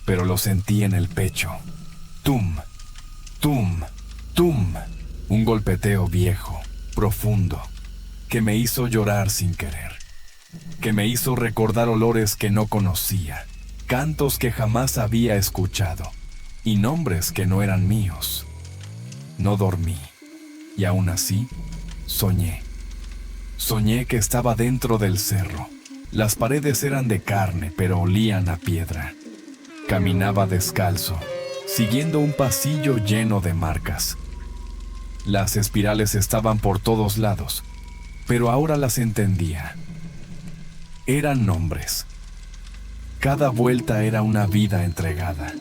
Pero lo sentí en el pecho. Tum, tum, tum. Un golpeteo viejo, profundo, que me hizo llorar sin querer. Que me hizo recordar olores que no conocía. Cantos que jamás había escuchado y nombres que no eran míos. No dormí y aún así soñé. Soñé que estaba dentro del cerro. Las paredes eran de carne pero olían a piedra. Caminaba descalzo, siguiendo un pasillo lleno de marcas. Las espirales estaban por todos lados, pero ahora las entendía. Eran nombres. Cada vuelta era una vida entregada,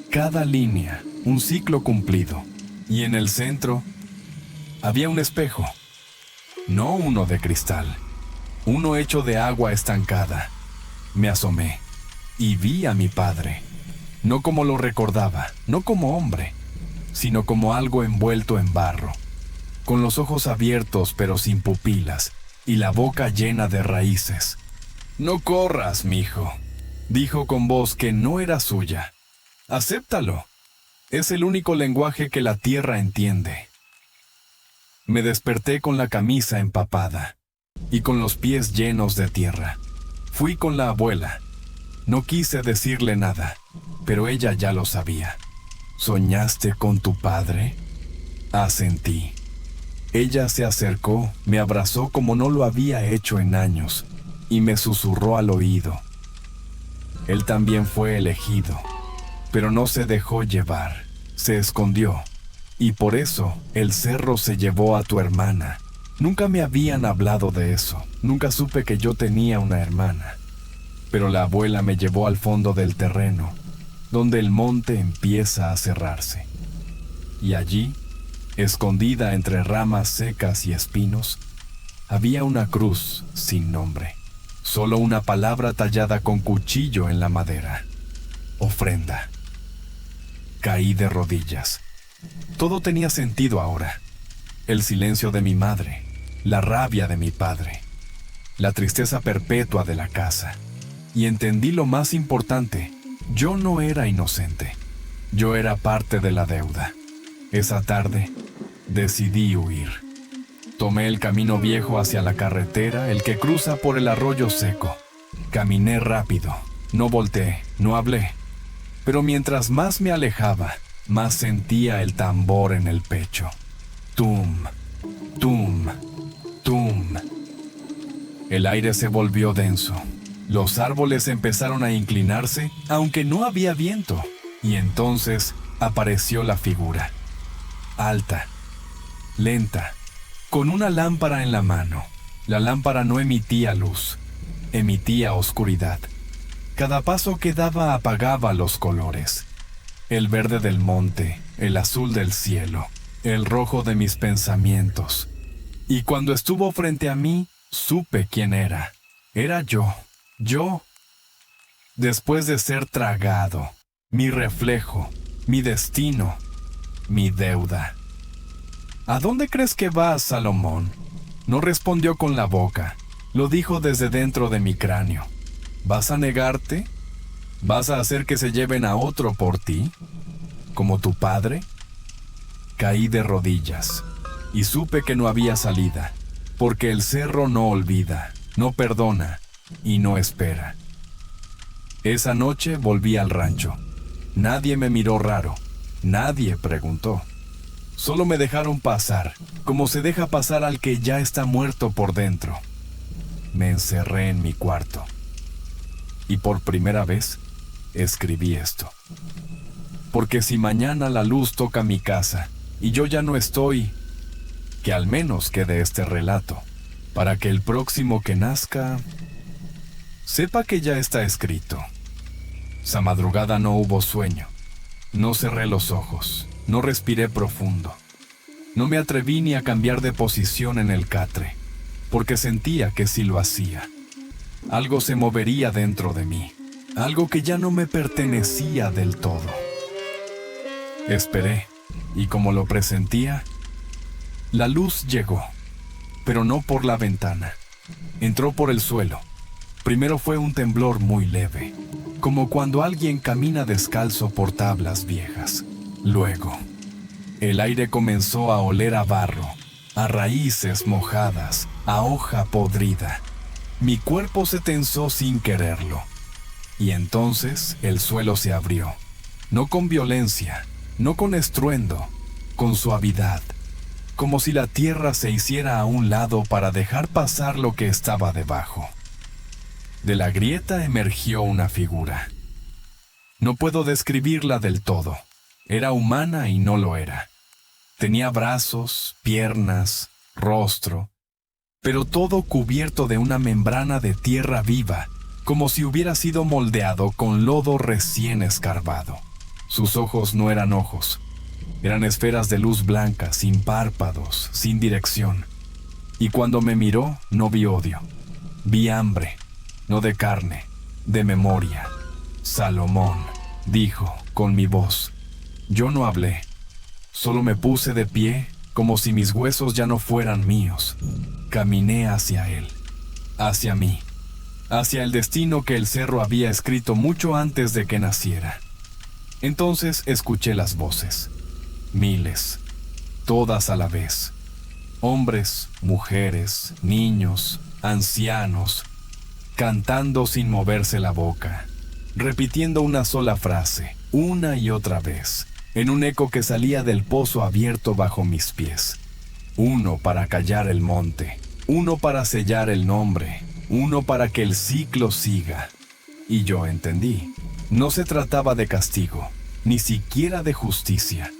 cada línea un ciclo cumplido, y en el centro había un espejo, no uno de cristal, uno hecho de agua estancada. Me asomé y vi a mi padre, no como lo recordaba, no como hombre, sino como algo envuelto en barro, con los ojos abiertos pero sin pupilas y la boca llena de raíces. «No corras, mijo», dijo con voz que no era suya. «Acéptalo. Es el único lenguaje que la tierra entiende». Me desperté con la camisa empapada y con los pies llenos de tierra. Fui con la abuela. No quise decirle nada, pero ella ya lo sabía. «¿Soñaste con tu padre?», asentí. Ella se acercó, me abrazó como no lo había hecho en años y me susurró al oído. Él también fue elegido, pero no se dejó llevar, se escondió, y por eso el cerro se llevó a tu hermana. Nunca me habían hablado de eso, nunca supe que yo tenía una hermana, pero la abuela me llevó al fondo del terreno, donde el monte empieza a cerrarse. Y allí, escondida entre ramas secas y espinos, había una cruz sin nombre. Solo una palabra tallada con cuchillo en la madera. Ofrenda. Caí de rodillas. Todo tenía sentido ahora. El silencio de mi madre, la rabia de mi padre, la tristeza perpetua de la casa. Y entendí lo más importante. Yo no era inocente. Yo era parte de la deuda. Esa tarde, decidí huir. Tomé el camino viejo hacia la carretera, el que cruza por el arroyo seco. Caminé rápido, no volteé, no hablé. Pero mientras más me alejaba, más sentía el tambor en el pecho. Tum, tum, tum. El aire se volvió denso. Los árboles empezaron a inclinarse, aunque no había viento. Y entonces apareció la figura. Alta, lenta, con una lámpara en la mano. La lámpara no emitía luz, emitía oscuridad. Cada paso que daba apagaba los colores. El verde del monte, el azul del cielo, el rojo de mis pensamientos. Y cuando estuvo frente a mí, supe quién era. Era yo. Después de ser tragado, mi reflejo, mi destino, mi deuda. ¿A dónde crees que vas, Salomón? No respondió con la boca, lo dijo desde dentro de mi cráneo. ¿Vas a negarte? ¿Vas a hacer que se lleven a otro por ti? ¿Como tu padre? caí de rodillas y supe que no había salida, porque el cerro no olvida, no perdona y no espera. Esa noche volví al rancho. Nadie me miró raro, nadie preguntó. Solo me dejaron pasar, como se deja pasar al que ya está muerto por dentro. Me encerré en mi cuarto y por primera vez escribí esto. Porque si mañana la luz toca mi casa y yo ya no estoy, que al menos quede este relato, para que el próximo que nazca sepa que ya está escrito. Esa madrugada no hubo sueño, no cerré los ojos, no respiré profundo. No me atreví ni a cambiar de posición en el catre, porque sentía que si lo hacía, algo se movería dentro de mí, algo que ya no me pertenecía del todo. Esperé, y como lo presentía, la luz llegó, pero no por la ventana. Entró por el suelo. Primero fue un temblor muy leve, como cuando alguien camina descalzo por tablas viejas. Luego, el aire comenzó a oler a barro, a raíces mojadas, a hoja podrida. Mi cuerpo se tensó sin quererlo. Y entonces el suelo se abrió, no con violencia, no con estruendo, con suavidad, como si la tierra se hiciera a un lado para dejar pasar lo que estaba debajo. De la grieta emergió una figura. No puedo describirla del todo. Era humana y no lo era. Tenía brazos, piernas, rostro, pero todo cubierto de una membrana de tierra viva, como si hubiera sido moldeado con lodo recién escarbado. Sus ojos no eran ojos. Eran esferas de luz blanca, sin párpados, sin dirección. Y cuando me miró, no vi odio. Vi hambre, no de carne, de memoria. Salomón, dijo con mi voz. Yo no hablé. Solo me puse de pie, como si mis huesos ya no fueran míos. Caminé hacia él, hacia mí, hacia el destino que el cerro había escrito mucho antes de que naciera. Entonces escuché las voces. Miles, todas a la vez. Hombres, mujeres, niños, ancianos, cantando sin moverse la boca, repitiendo una sola frase, una y otra vez, en un eco que salía del pozo abierto bajo mis pies. Uno para callar el monte, uno para sellar el nombre, uno para que el ciclo siga. Y yo entendí. No se trataba de castigo, ni siquiera de justicia.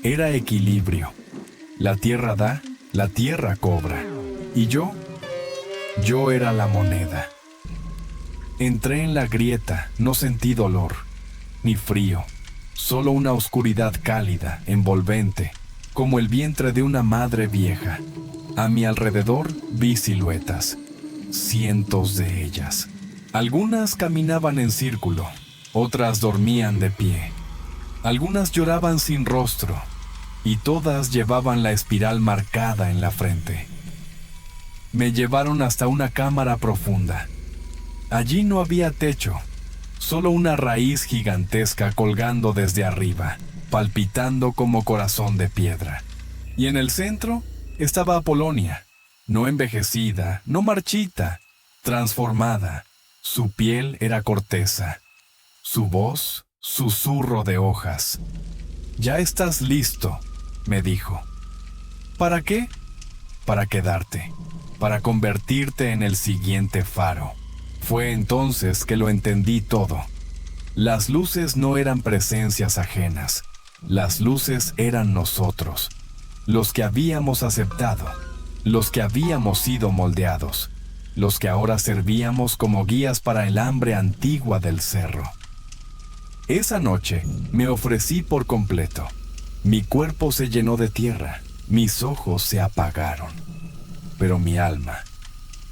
Era equilibrio. La tierra da, la tierra cobra. Y yo era la moneda. Entré en la grieta, no sentí dolor, ni frío, solo una oscuridad cálida, envolvente, como el vientre de una madre vieja. A mi alrededor vi siluetas, cientos de ellas. Algunas caminaban en círculo, otras dormían de pie. Algunas lloraban sin rostro, y todas llevaban la espiral marcada en la frente. Me llevaron hasta una cámara profunda. Allí no había techo, solo una raíz gigantesca colgando desde arriba, palpitando como corazón de piedra. Y en el centro estaba Apolonia, no envejecida, no marchita, transformada. Su piel era corteza, su voz, susurro de hojas. «Ya estás listo», me dijo. «¿Para qué? Para quedarte, para convertirte en el siguiente faro». Fue entonces que lo entendí todo. Las luces no eran presencias ajenas. Las luces eran nosotros, los que habíamos aceptado, los que habíamos sido moldeados, los que ahora servíamos como guías para el hambre antigua del cerro. Esa noche me ofrecí por completo. Mi cuerpo se llenó de tierra, mis ojos se apagaron, pero mi alma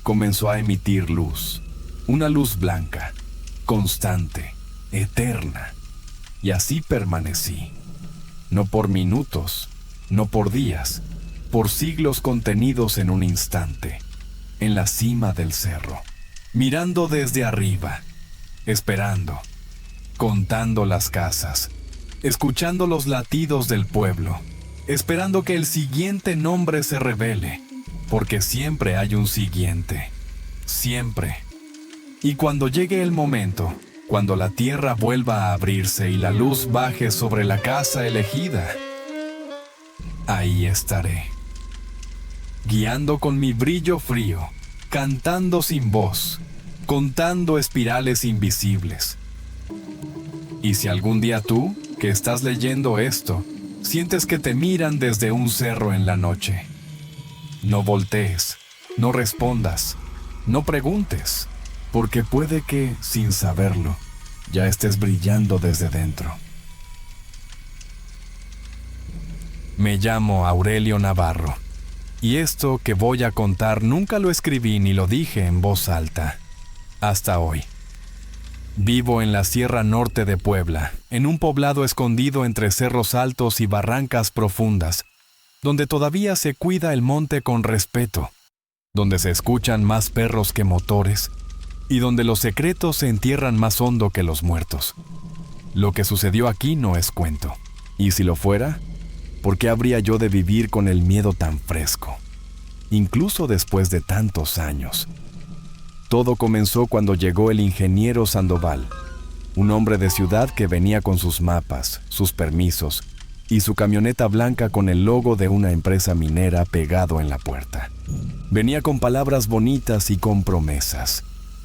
comenzó a emitir luz, una luz blanca, constante, eterna, y así permanecí, no por minutos, no por días, por siglos contenidos en un instante, en la cima del cerro, mirando desde arriba, esperando, contando las casas, escuchando los latidos del pueblo, esperando que el siguiente nombre se revele, porque siempre hay un siguiente, siempre. Y cuando llegue el momento, cuando la tierra vuelva a abrirse y la luz baje sobre la casa elegida, ahí estaré, guiando con mi brillo frío, cantando sin voz, contando espirales invisibles. Y si algún día tú, que estás leyendo esto, sientes que te miran desde un cerro en la noche, no voltees, no respondas, no preguntes, porque puede que, sin saberlo, ya estés brillando desde dentro. Me llamo Aurelio Navarro, y esto que voy a contar nunca lo escribí ni lo dije en voz alta, hasta hoy. Vivo en la Sierra Norte de Puebla, en un poblado escondido entre cerros altos y barrancas profundas, donde todavía se cuida el monte con respeto, donde se escuchan más perros que motores, y donde los secretos se entierran más hondo que los muertos. Lo que sucedió aquí no es cuento, y si lo fuera, ¿por qué habría yo de vivir con el miedo tan fresco, incluso después de tantos años? Todo comenzó cuando llegó el ingeniero Sandoval, un hombre de ciudad que venía con sus mapas, sus permisos y su camioneta blanca con el logo de una empresa minera pegado en la puerta. Venía con palabras bonitas y con promesas.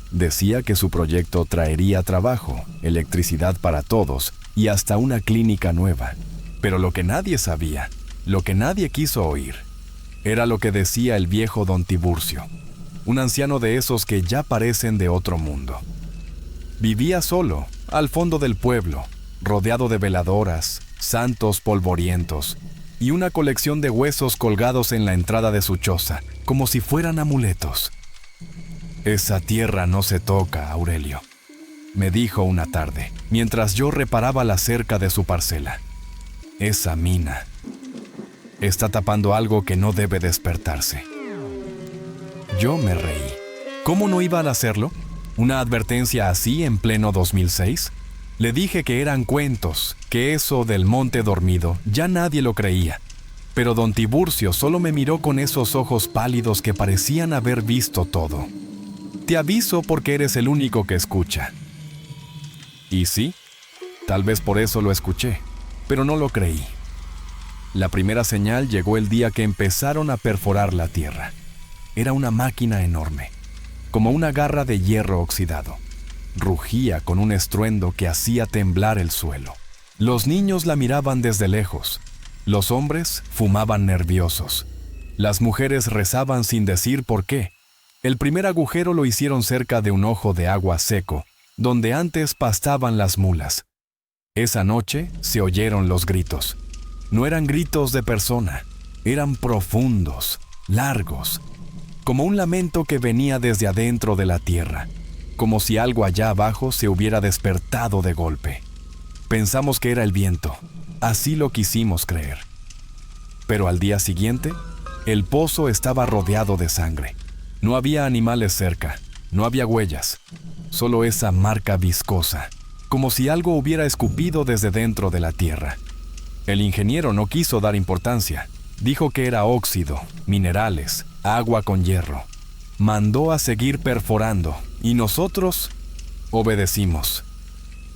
Decía que su proyecto traería trabajo, electricidad para todos y hasta una clínica nueva. Pero lo que nadie sabía, lo que nadie quiso oír, era lo que decía el viejo don Tiburcio, un anciano de esos que ya parecen de otro mundo. Vivía solo, al fondo del pueblo, rodeado de veladoras, santos polvorientos y una colección de huesos colgados en la entrada de su choza, como si fueran amuletos. «Esa tierra no se toca, Aurelio», me dijo una tarde, mientras yo reparaba la cerca de su parcela. «Esa mina está tapando algo que no debe despertarse». Yo me reí. ¿Cómo no iba a hacerlo? ¿Una advertencia así en pleno 2006? Le dije que eran cuentos, que eso del monte dormido ya nadie lo creía. Pero don Tiburcio solo me miró con esos ojos pálidos que parecían haber visto todo. «Te aviso porque eres el único que escucha». Y sí, tal vez por eso lo escuché, pero no lo creí. La primera señal llegó el día que empezaron a perforar la tierra. Era una máquina enorme, como una garra de hierro oxidado. Rugía con un estruendo que hacía temblar el suelo. Los niños la miraban desde lejos. Los hombres fumaban nerviosos. Las mujeres rezaban sin decir por qué. El primer agujero lo hicieron cerca de un ojo de agua seco, donde antes pastaban las mulas. Esa noche se oyeron los gritos. No eran gritos de persona, eran profundos, largos, como un lamento que venía desde adentro de la tierra, como si algo allá abajo se hubiera despertado de golpe. Pensamos que era el viento, así lo quisimos creer. Pero al día siguiente, el pozo estaba rodeado de sangre. No había animales cerca, no había huellas, solo esa marca viscosa, como si algo hubiera escupido desde dentro de la tierra. El ingeniero no quiso dar importancia. Dijo que era óxido, minerales, agua con hierro. Mandó a seguir perforando y nosotros obedecimos,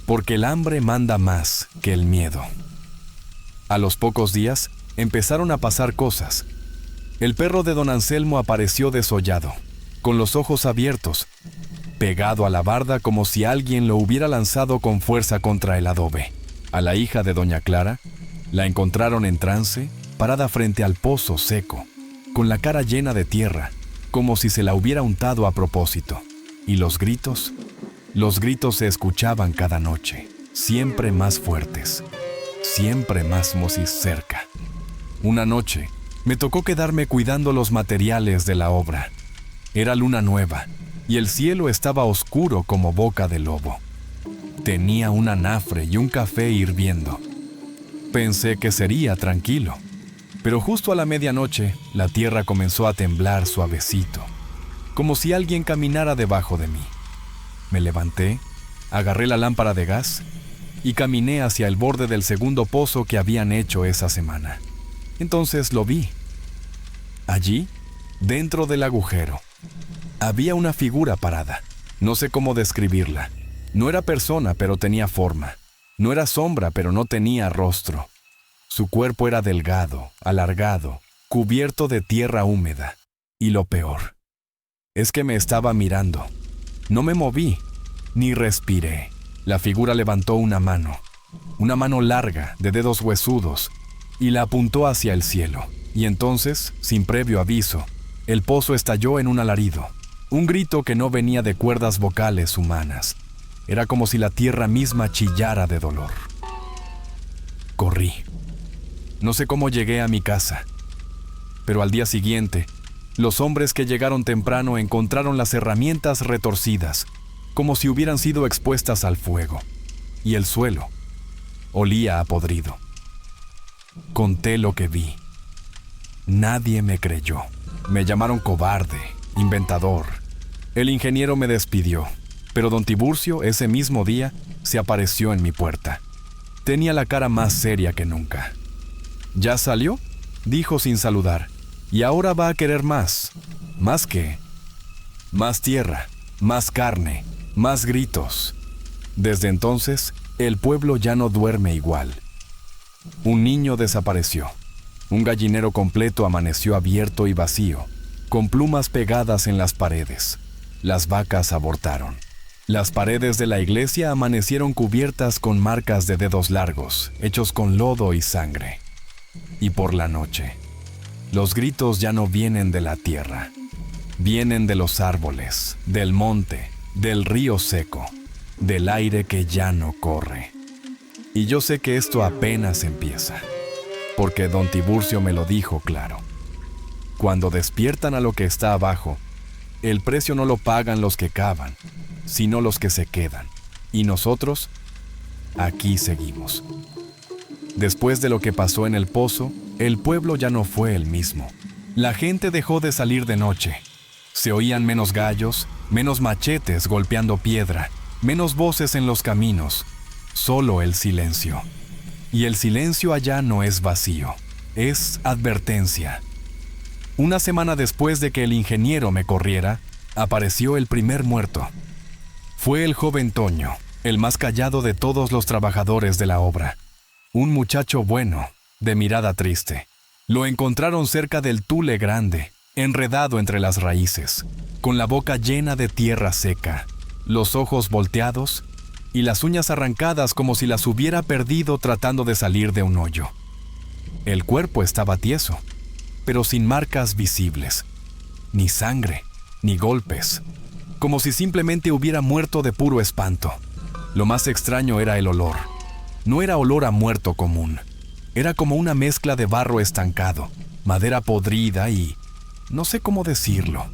porque el hambre manda más que el miedo. A los pocos días empezaron a pasar cosas. El perro de don Anselmo apareció desollado, con los ojos abiertos, pegado a la barda como si alguien lo hubiera lanzado con fuerza contra el adobe. A la hija de doña Clara la encontraron en trance, parada frente al pozo seco, con la cara llena de tierra, como si se la hubiera untado a propósito. Y los gritos se escuchaban cada noche, siempre más fuertes, siempre más mosis cerca. Una noche, me tocó quedarme cuidando los materiales de la obra. Era luna nueva, y el cielo estaba oscuro como boca de lobo. Tenía un anafre y un café hirviendo. Pensé que sería tranquilo, pero justo a la medianoche, la tierra comenzó a temblar suavecito, como si alguien caminara debajo de mí. Me levanté, agarré la lámpara de gas y caminé hacia el borde del segundo pozo que habían hecho esa semana. Entonces lo vi. Allí, dentro del agujero, había una figura parada. No sé cómo describirla. No era persona, pero tenía forma. No era sombra, pero no tenía rostro. Su cuerpo era delgado, alargado, cubierto de tierra húmeda. Y lo peor es que me estaba mirando. No me moví, ni respiré. La figura levantó una mano larga, de dedos huesudos, y la apuntó hacia el cielo. Y entonces, sin previo aviso, el pozo estalló en un alarido, un grito que no venía de cuerdas vocales humanas. Era como si la tierra misma chillara de dolor. Corrí. No sé cómo llegué a mi casa, pero al día siguiente, los hombres que llegaron temprano encontraron las herramientas retorcidas, como si hubieran sido expuestas al fuego, y el suelo olía a podrido. Conté lo que vi. Nadie me creyó. Me llamaron cobarde, inventador. El ingeniero me despidió, pero don Tiburcio ese mismo día se apareció en mi puerta. Tenía la cara más seria que nunca. ¿Ya salió?, dijo sin saludar. Y ahora va a querer más. ¿Más qué? Más tierra, más carne, más gritos. Desde entonces, el pueblo ya no duerme igual. Un niño desapareció. Un gallinero completo amaneció abierto y vacío, con plumas pegadas en las paredes. Las vacas abortaron. Las paredes de la iglesia amanecieron cubiertas con marcas de dedos largos, hechos con lodo y sangre. Y por la noche, los gritos ya no vienen de la tierra. Vienen de los árboles, del monte, del río seco, del aire que ya no corre. Y yo sé que esto apenas empieza, porque don Tiburcio me lo dijo claro. Cuando despiertan a lo que está abajo, el precio no lo pagan los que cavan, sino los que se quedan. Y nosotros, aquí seguimos. Después de lo que pasó en el pozo, el pueblo ya no fue el mismo. La gente dejó de salir de noche. Se oían menos gallos, menos machetes golpeando piedra, menos voces en los caminos, solo el silencio. Y el silencio allá no es vacío, es advertencia. Una semana después de que el ingeniero me corriera, apareció el primer muerto. Fue el joven Toño, el más callado de todos los trabajadores de la obra. Un muchacho bueno, de mirada triste. Lo encontraron cerca del tule grande, enredado entre las raíces, con la boca llena de tierra seca, los ojos volteados y las uñas arrancadas como si las hubiera perdido tratando de salir de un hoyo. El cuerpo estaba tieso, pero sin marcas visibles, ni sangre, ni golpes, como si simplemente hubiera muerto de puro espanto. Lo más extraño era el olor. No era olor a muerto común. Era como una mezcla de barro estancado, madera podrida y, no sé cómo decirlo,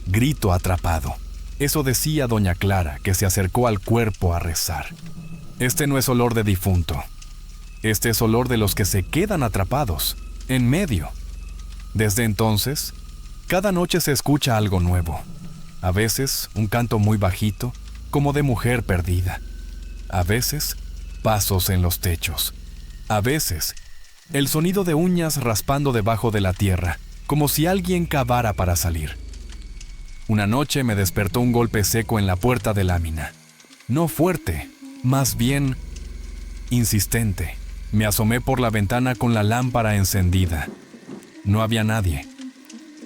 grito atrapado. Eso decía doña Clara, que se acercó al cuerpo a rezar. Este no es olor de difunto. Este es olor de los que se quedan atrapados, en medio. Desde entonces, cada noche se escucha algo nuevo. A veces, un canto muy bajito, como de mujer perdida. A veces, pasos en los techos. A veces, el sonido de uñas raspando debajo de la tierra, como si alguien cavara para salir. Una noche me despertó un golpe seco en la puerta de lámina. No fuerte, más bien insistente. Me asomé por la ventana con la lámpara encendida. No había nadie,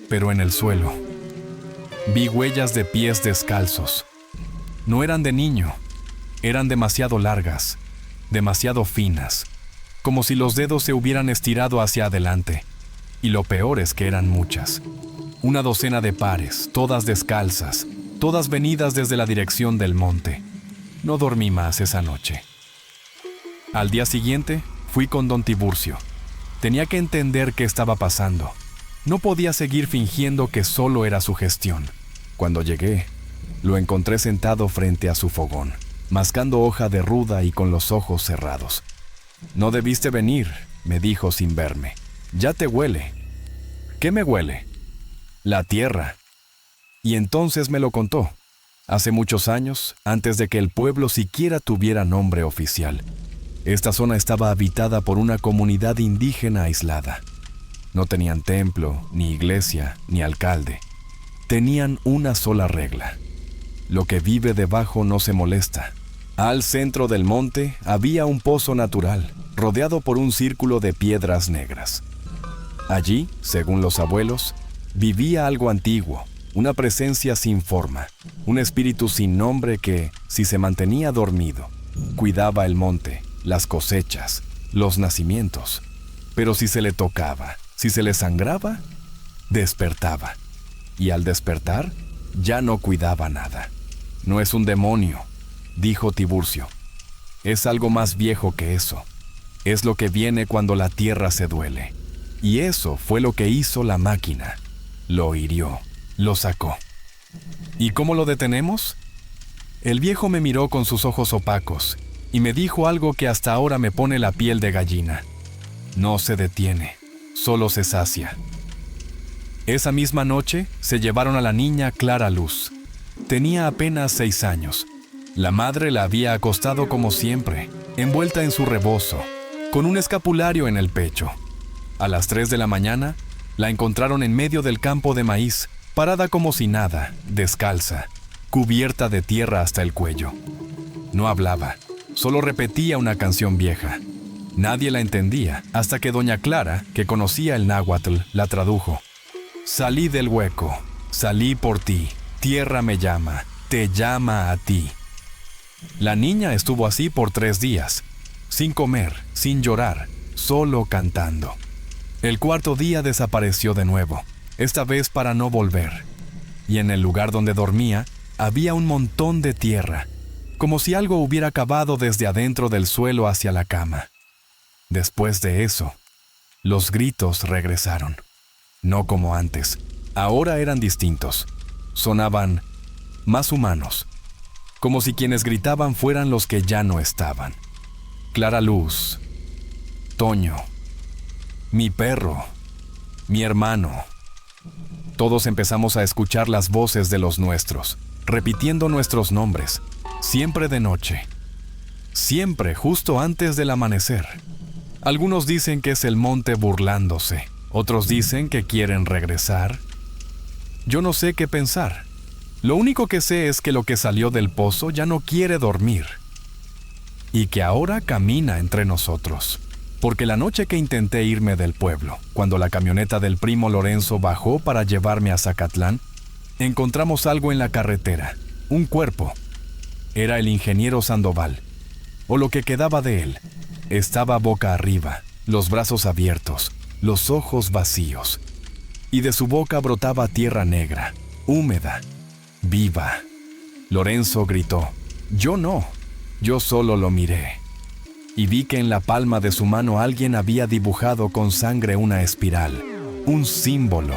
pero en el suelo vi huellas de pies descalzos. No eran de niño, eran demasiado largas, demasiado finas, como si los dedos se hubieran estirado hacia adelante. Y lo peor es que eran muchas. Una docena de pares, todas descalzas, todas venidas desde la dirección del monte. No dormí más esa noche. Al día siguiente, fui con don Tiburcio. Tenía que entender qué estaba pasando. No podía seguir fingiendo que solo era su gestión. Cuando llegué, lo encontré sentado frente a su fogón, mascando hoja de ruda y con los ojos cerrados. «No debiste venir», me dijo sin verme. «Ya te huele». «¿Qué me huele?» «La tierra». Y entonces me lo contó. Hace muchos años, antes de que el pueblo siquiera tuviera nombre oficial, esta zona estaba habitada por una comunidad indígena aislada. No tenían templo, ni iglesia, ni alcalde. Tenían una sola regla: lo que vive debajo no se molesta. Al centro del monte había un pozo natural, rodeado por un círculo de piedras negras. Allí, según los abuelos, vivía algo antiguo, una presencia sin forma, un espíritu sin nombre que, si se mantenía dormido, cuidaba el monte, las cosechas, los nacimientos. Pero si se le tocaba, si se le sangraba, despertaba. Y al despertar, ya no cuidaba nada. No es un demonio, dijo Tiburcio. Es algo más viejo que eso. Es lo que viene cuando la tierra se duele. Y eso fue lo que hizo la máquina. Lo hirió, lo sacó. ¿Y cómo lo detenemos? El viejo me miró con sus ojos opacos y me dijo algo que hasta ahora me pone la piel de gallina. No se detiene, solo se sacia. Esa misma noche se llevaron a la niña Clara Luz. Tenía apenas 6 años. La madre la había acostado como siempre, envuelta en su rebozo, con un escapulario en el pecho. A las 3 de la mañana, la encontraron en medio del campo de maíz, parada como si nada, descalza, cubierta de tierra hasta el cuello. No hablaba, solo repetía una canción vieja. Nadie la entendía, hasta que doña Clara, que conocía el náhuatl, la tradujo. Salí del hueco, salí por ti, tierra me llama, te llama a ti. La niña estuvo así por 3 días, sin comer, sin llorar, solo cantando. El 4.º día desapareció de nuevo, esta vez para no volver. Y en el lugar donde dormía, había un montón de tierra, como si algo hubiera cavado desde adentro del suelo hacia la cama. Después de eso, los gritos regresaron. No como antes, ahora eran distintos. Sonaban más humanos, como si quienes gritaban fueran los que ya no estaban. Clara Luz, Toño, mi perro, mi hermano. Todos empezamos a escuchar las voces de los nuestros, repitiendo nuestros nombres, siempre de noche, siempre justo antes del amanecer. Algunos dicen que es el monte burlándose, otros dicen que quieren regresar. Yo no sé qué pensar. Lo único que sé es que lo que salió del pozo ya no quiere dormir y que ahora camina entre nosotros. Porque la noche que intenté irme del pueblo, cuando la camioneta del primo Lorenzo bajó para llevarme a Zacatlán, encontramos algo en la carretera, un cuerpo. Era el ingeniero Sandoval, o lo que quedaba de él. Estaba boca arriba, los brazos abiertos, los ojos vacíos, y de su boca brotaba tierra negra, húmeda, viva. Lorenzo gritó. Yo no, yo solo lo miré. Y vi que en la palma de su mano alguien había dibujado con sangre una espiral, un símbolo,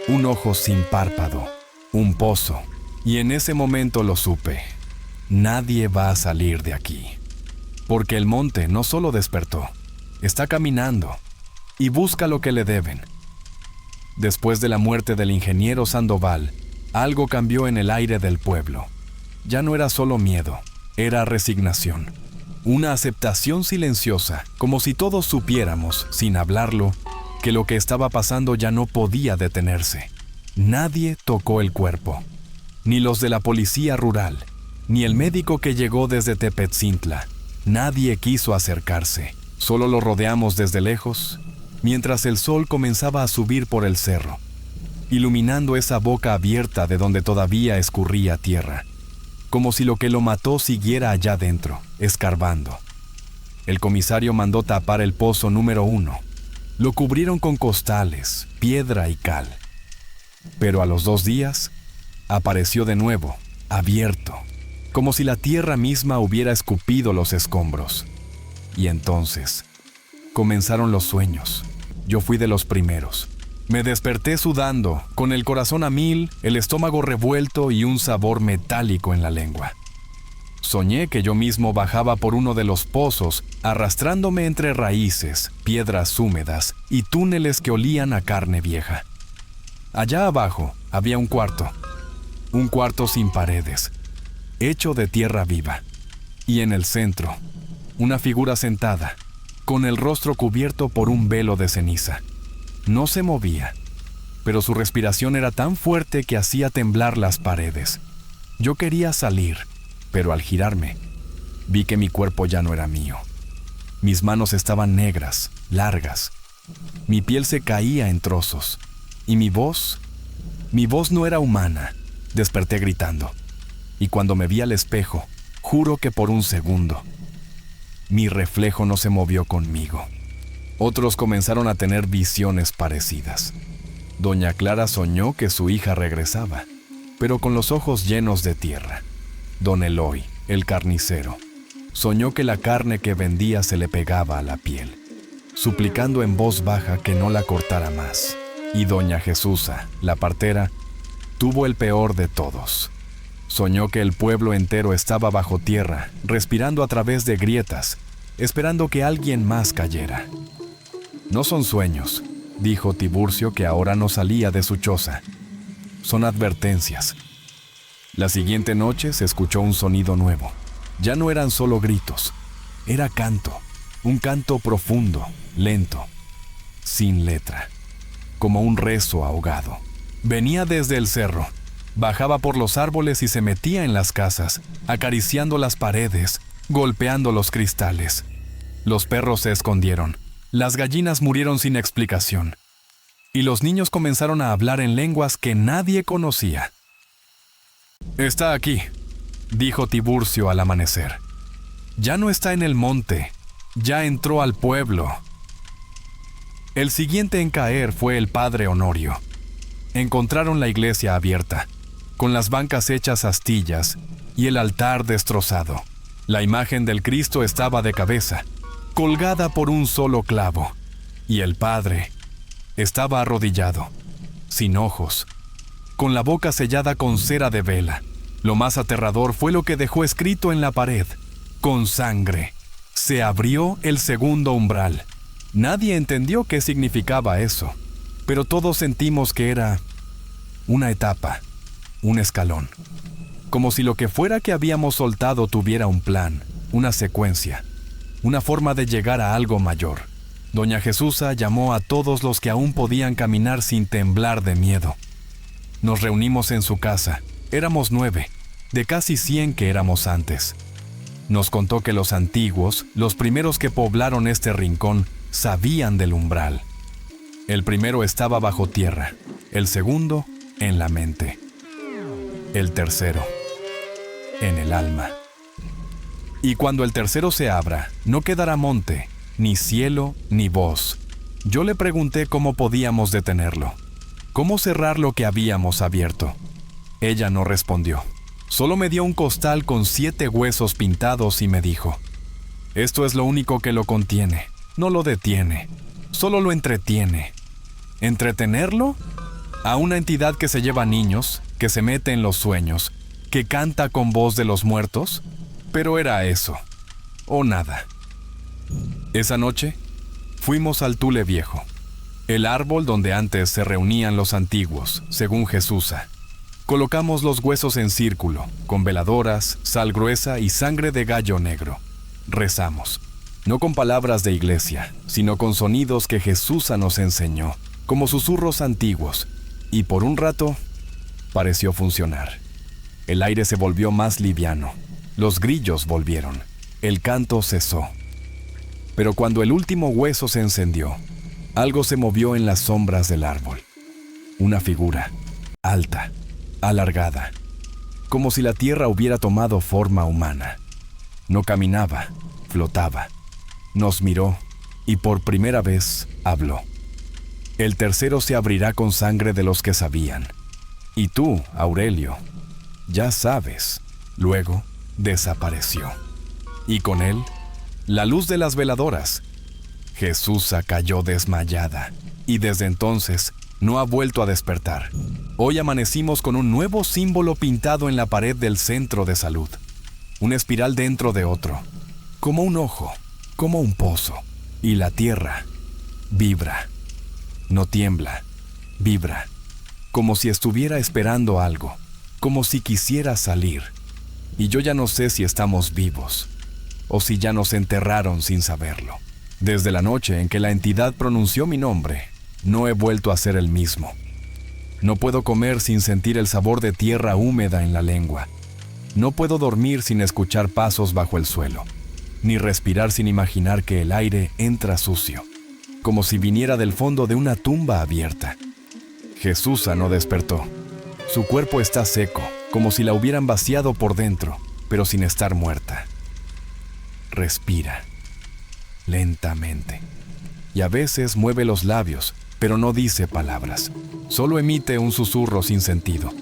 un ojo sin párpado, un pozo. Y en ese momento lo supe. Nadie va a salir de aquí. Porque el monte no solo despertó, está caminando y busca lo que le deben. Después de la muerte del ingeniero Sandoval, algo cambió en el aire del pueblo. Ya no era solo miedo, era resignación. Una aceptación silenciosa, como si todos supiéramos, sin hablarlo, que lo que estaba pasando ya no podía detenerse. Nadie tocó el cuerpo, ni los de la policía rural, ni el médico que llegó desde Tepetzintla. Nadie quiso acercarse, solo lo rodeamos desde lejos, mientras el sol comenzaba a subir por el cerro, iluminando esa boca abierta de donde todavía escurría tierra, como si lo que lo mató siguiera allá dentro, escarbando. El comisario mandó tapar el pozo número 1. Lo cubrieron con costales, piedra y cal. Pero a los 2 días, apareció de nuevo, abierto, como si la tierra misma hubiera escupido los escombros. Y entonces, comenzaron los sueños. Yo fui de los primeros. Me desperté sudando, con el corazón a 1000, el estómago revuelto y un sabor metálico en la lengua. Soñé que yo mismo bajaba por uno de los pozos, arrastrándome entre raíces, piedras húmedas y túneles que olían a carne vieja. Allá abajo había un cuarto sin paredes, hecho de tierra viva. Y en el centro, una figura sentada, con el rostro cubierto por un velo de ceniza. No se movía, pero su respiración era tan fuerte que hacía temblar las paredes. Yo quería salir, pero al girarme, vi que mi cuerpo ya no era mío. Mis manos estaban negras, largas. Mi piel se caía en trozos. Y mi voz no era humana. Desperté gritando. Y cuando me vi al espejo, juro que por un segundo, mi reflejo no se movió conmigo. Otros comenzaron a tener visiones parecidas. Doña Clara soñó que su hija regresaba, pero con los ojos llenos de tierra. Don Eloy, el carnicero, soñó que la carne que vendía se le pegaba a la piel, suplicando en voz baja que no la cortara más. Y doña Jesusa, la partera, tuvo el peor de todos. Soñó que el pueblo entero estaba bajo tierra, respirando a través de grietas, esperando que alguien más cayera. No son sueños, dijo Tiburcio, que ahora no salía de su choza. Son advertencias. La siguiente noche se escuchó un sonido nuevo. Ya no eran solo gritos, era canto, un canto profundo, lento, sin letra, como un rezo ahogado. Venía desde el cerro, bajaba por los árboles y se metía en las casas, acariciando las paredes, golpeando los cristales. Los perros se escondieron, las gallinas murieron sin explicación, y los niños comenzaron a hablar en lenguas que nadie conocía. «Está aquí», dijo Tiburcio al amanecer. «Ya no está en el monte, ya entró al pueblo». El siguiente en caer fue el padre Honorio. Encontraron la iglesia abierta, con las bancas hechas astillas y el altar destrozado. La imagen del Cristo estaba de cabeza, colgada por un solo clavo, y el padre estaba arrodillado, sin ojos, con la boca sellada con cera de vela. Lo más aterrador fue lo que dejó escrito en la pared, con sangre. Se abrió el segundo umbral. Nadie entendió qué significaba eso, pero todos sentimos que era una etapa, un escalón. Como si lo que fuera que habíamos soltado tuviera un plan, una secuencia, una forma de llegar a algo mayor. Doña Jesusa llamó a todos los que aún podían caminar sin temblar de miedo. Nos reunimos en su casa. Éramos 9, de casi 100 que éramos antes. Nos contó que los antiguos, los primeros que poblaron este rincón, sabían del umbral. El primero estaba bajo tierra, el segundo en la mente, el tercero en el alma. Y cuando el tercero se abra, no quedará monte, ni cielo, ni voz. Yo le pregunté cómo podíamos detenerlo, cómo cerrar lo que habíamos abierto. Ella no respondió. Solo me dio un costal con 7 huesos pintados y me dijo: «Esto es lo único que lo contiene, no lo detiene, solo lo entretiene». ¿Entretenerlo? A una entidad que se lleva niños, que se mete en los sueños, que canta con voz de los muertos. Pero era eso, o nada. Esa noche, fuimos al Tule Viejo, el árbol donde antes se reunían los antiguos, según Jesusa. Colocamos los huesos en círculo, con veladoras, sal gruesa y sangre de gallo negro. Rezamos, no con palabras de iglesia, sino con sonidos que Jesusa nos enseñó, como susurros antiguos, y por un rato pareció funcionar. El aire se volvió más liviano, los grillos volvieron, el canto cesó. Pero cuando el último hueso se encendió, algo se movió en las sombras del árbol. Una figura, alta, alargada, como si la tierra hubiera tomado forma humana. No caminaba, flotaba, nos miró y por primera vez habló. El tercero se abrirá con sangre de los que sabían. Y tú, Aurelio, ya sabes. Luego desapareció. Y con él, la luz de las veladoras. Jesusa cayó desmayada y desde entonces no ha vuelto a despertar. Hoy amanecimos con un nuevo símbolo pintado en la pared del centro de salud. Una espiral dentro de otro, como un ojo, como un pozo. Y la tierra vibra, no tiembla, vibra, como si estuviera esperando algo, como si quisiera salir. Y yo ya no sé si estamos vivos, o si ya nos enterraron sin saberlo. Desde la noche en que la entidad pronunció mi nombre, no he vuelto a ser el mismo. No puedo comer sin sentir el sabor de tierra húmeda en la lengua. No puedo dormir sin escuchar pasos bajo el suelo, ni respirar sin imaginar que el aire entra sucio, como si viniera del fondo de una tumba abierta. Jesusa no despertó. Su cuerpo está seco, como si la hubieran vaciado por dentro, pero sin estar muerta. Respira, lentamente, y a veces mueve los labios, pero no dice palabras. Solo emite un susurro sin sentido,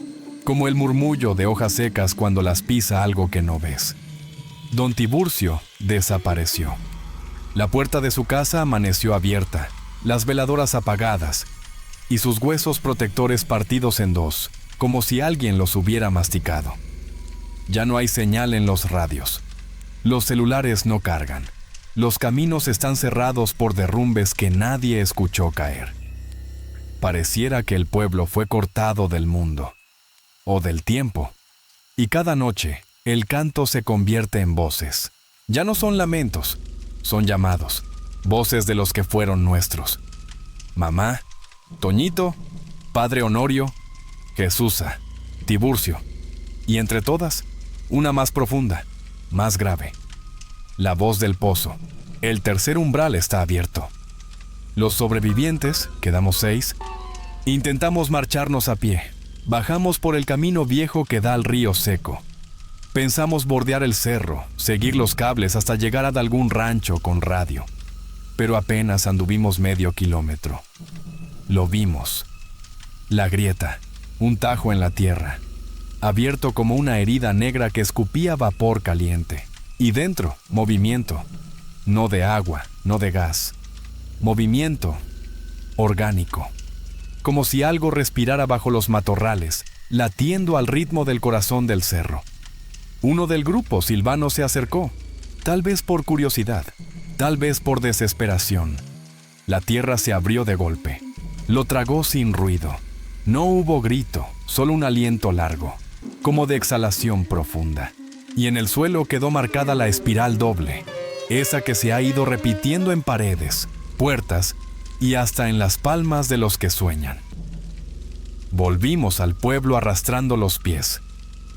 como el murmullo de hojas secas cuando las pisa algo que no ves. Don Tiburcio desapareció. La puerta de su casa amaneció abierta, las veladoras apagadas, y sus huesos protectores partidos en dos, como si alguien los hubiera masticado. Ya no hay señal en los radios. Los celulares no cargan. Los caminos están cerrados por derrumbes que nadie escuchó caer. Pareciera que el pueblo fue cortado del mundo, o del tiempo, y cada noche el canto se convierte en voces. Ya no son lamentos, son llamados, voces de los que fueron nuestros. Mamá, Toñito, Padre Honorio, Jesusa, Tiburcio, y entre todas, una más profunda, más grave. La voz del pozo. El tercer umbral está abierto. Los sobrevivientes, quedamos 6, intentamos marcharnos a pie. Bajamos por el camino viejo que da al río seco. Pensamos bordear el cerro, seguir los cables hasta llegar a algún rancho con radio. Pero apenas anduvimos medio kilómetro. Lo vimos. La grieta, un tajo en la tierra, abierto como una herida negra que escupía vapor caliente. Y dentro, movimiento. No de agua, no de gas. Movimiento orgánico. Como si algo respirara bajo los matorrales, latiendo al ritmo del corazón del cerro. Uno del grupo, Silvano, se acercó, tal vez por curiosidad, tal vez por desesperación. La tierra se abrió de golpe. Lo tragó sin ruido. No hubo grito, solo un aliento largo, como de exhalación profunda. Y en el suelo quedó marcada la espiral doble, esa que se ha ido repitiendo en paredes, puertas y hasta en las palmas de los que sueñan. Volvimos al pueblo arrastrando los pies.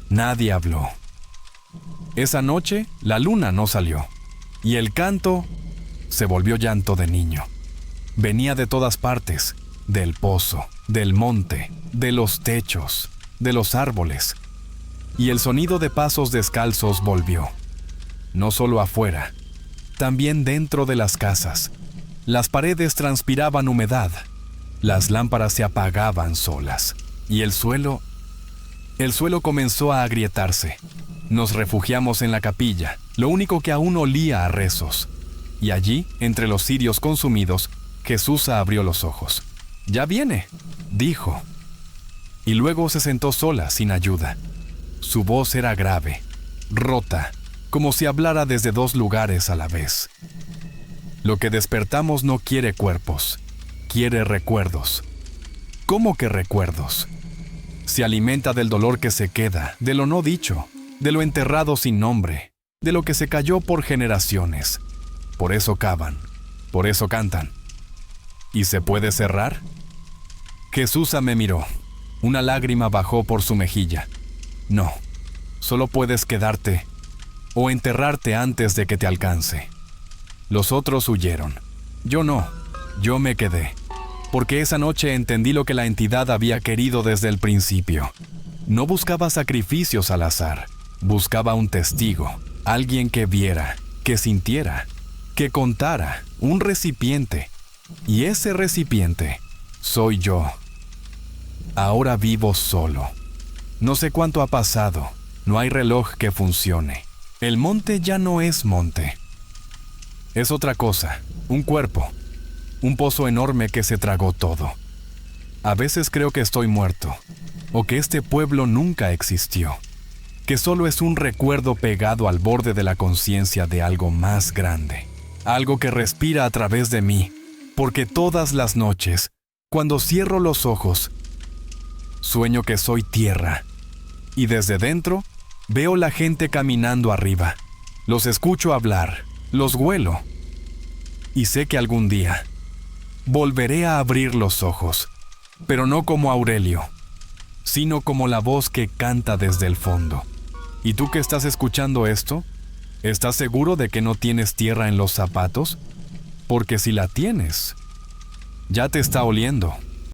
Nadie habló. Esa noche la luna no salió, y el canto se volvió llanto de niño. Venía de todas partes, del pozo, del monte, de los techos, de los árboles. Y el sonido de pasos descalzos volvió. No solo afuera, también dentro de las casas. Las paredes transpiraban humedad. Las lámparas se apagaban solas. Y el suelo comenzó a agrietarse. Nos refugiamos en la capilla, lo único que aún olía a rezos. Y allí, entre los cirios consumidos, Jesusa abrió los ojos. «Ya viene», dijo. Y luego se sentó sola, sin ayuda. Su voz era grave, rota, como si hablara desde dos lugares a la vez. Lo que despertamos no quiere cuerpos, quiere recuerdos. ¿Cómo que recuerdos? Se alimenta del dolor que se queda, de lo no dicho, de lo enterrado sin nombre, de lo que se cayó por generaciones. Por eso cavan, por eso cantan. ¿Y se puede cerrar? Jesusa me miró. Una lágrima bajó por su mejilla. No, solo puedes quedarte o enterrarte antes de que te alcance. Los otros huyeron. Yo no, yo me quedé, porque esa noche entendí lo que la entidad había querido desde el principio. No buscaba sacrificios al azar, buscaba un testigo, alguien que viera, que sintiera, que contara, un recipiente. Y ese recipiente soy yo. Ahora vivo solo. No sé cuánto ha pasado, no hay reloj que funcione. El monte ya no es monte. Es otra cosa, un cuerpo, un pozo enorme que se tragó todo. A veces creo que estoy muerto, o que este pueblo nunca existió, que solo es un recuerdo pegado al borde de la conciencia de algo más grande, algo que respira a través de mí, porque todas las noches, cuando cierro los ojos, sueño que soy tierra, y desde dentro veo la gente caminando arriba. Los escucho hablar, los huelo, y sé que algún día volveré a abrir los ojos, pero no como Aurelio, sino como la voz que canta desde el fondo. ¿Y tú que estás escuchando esto? ¿Estás seguro de que no tienes tierra en los zapatos? Porque si la tienes, ya te está oliendo.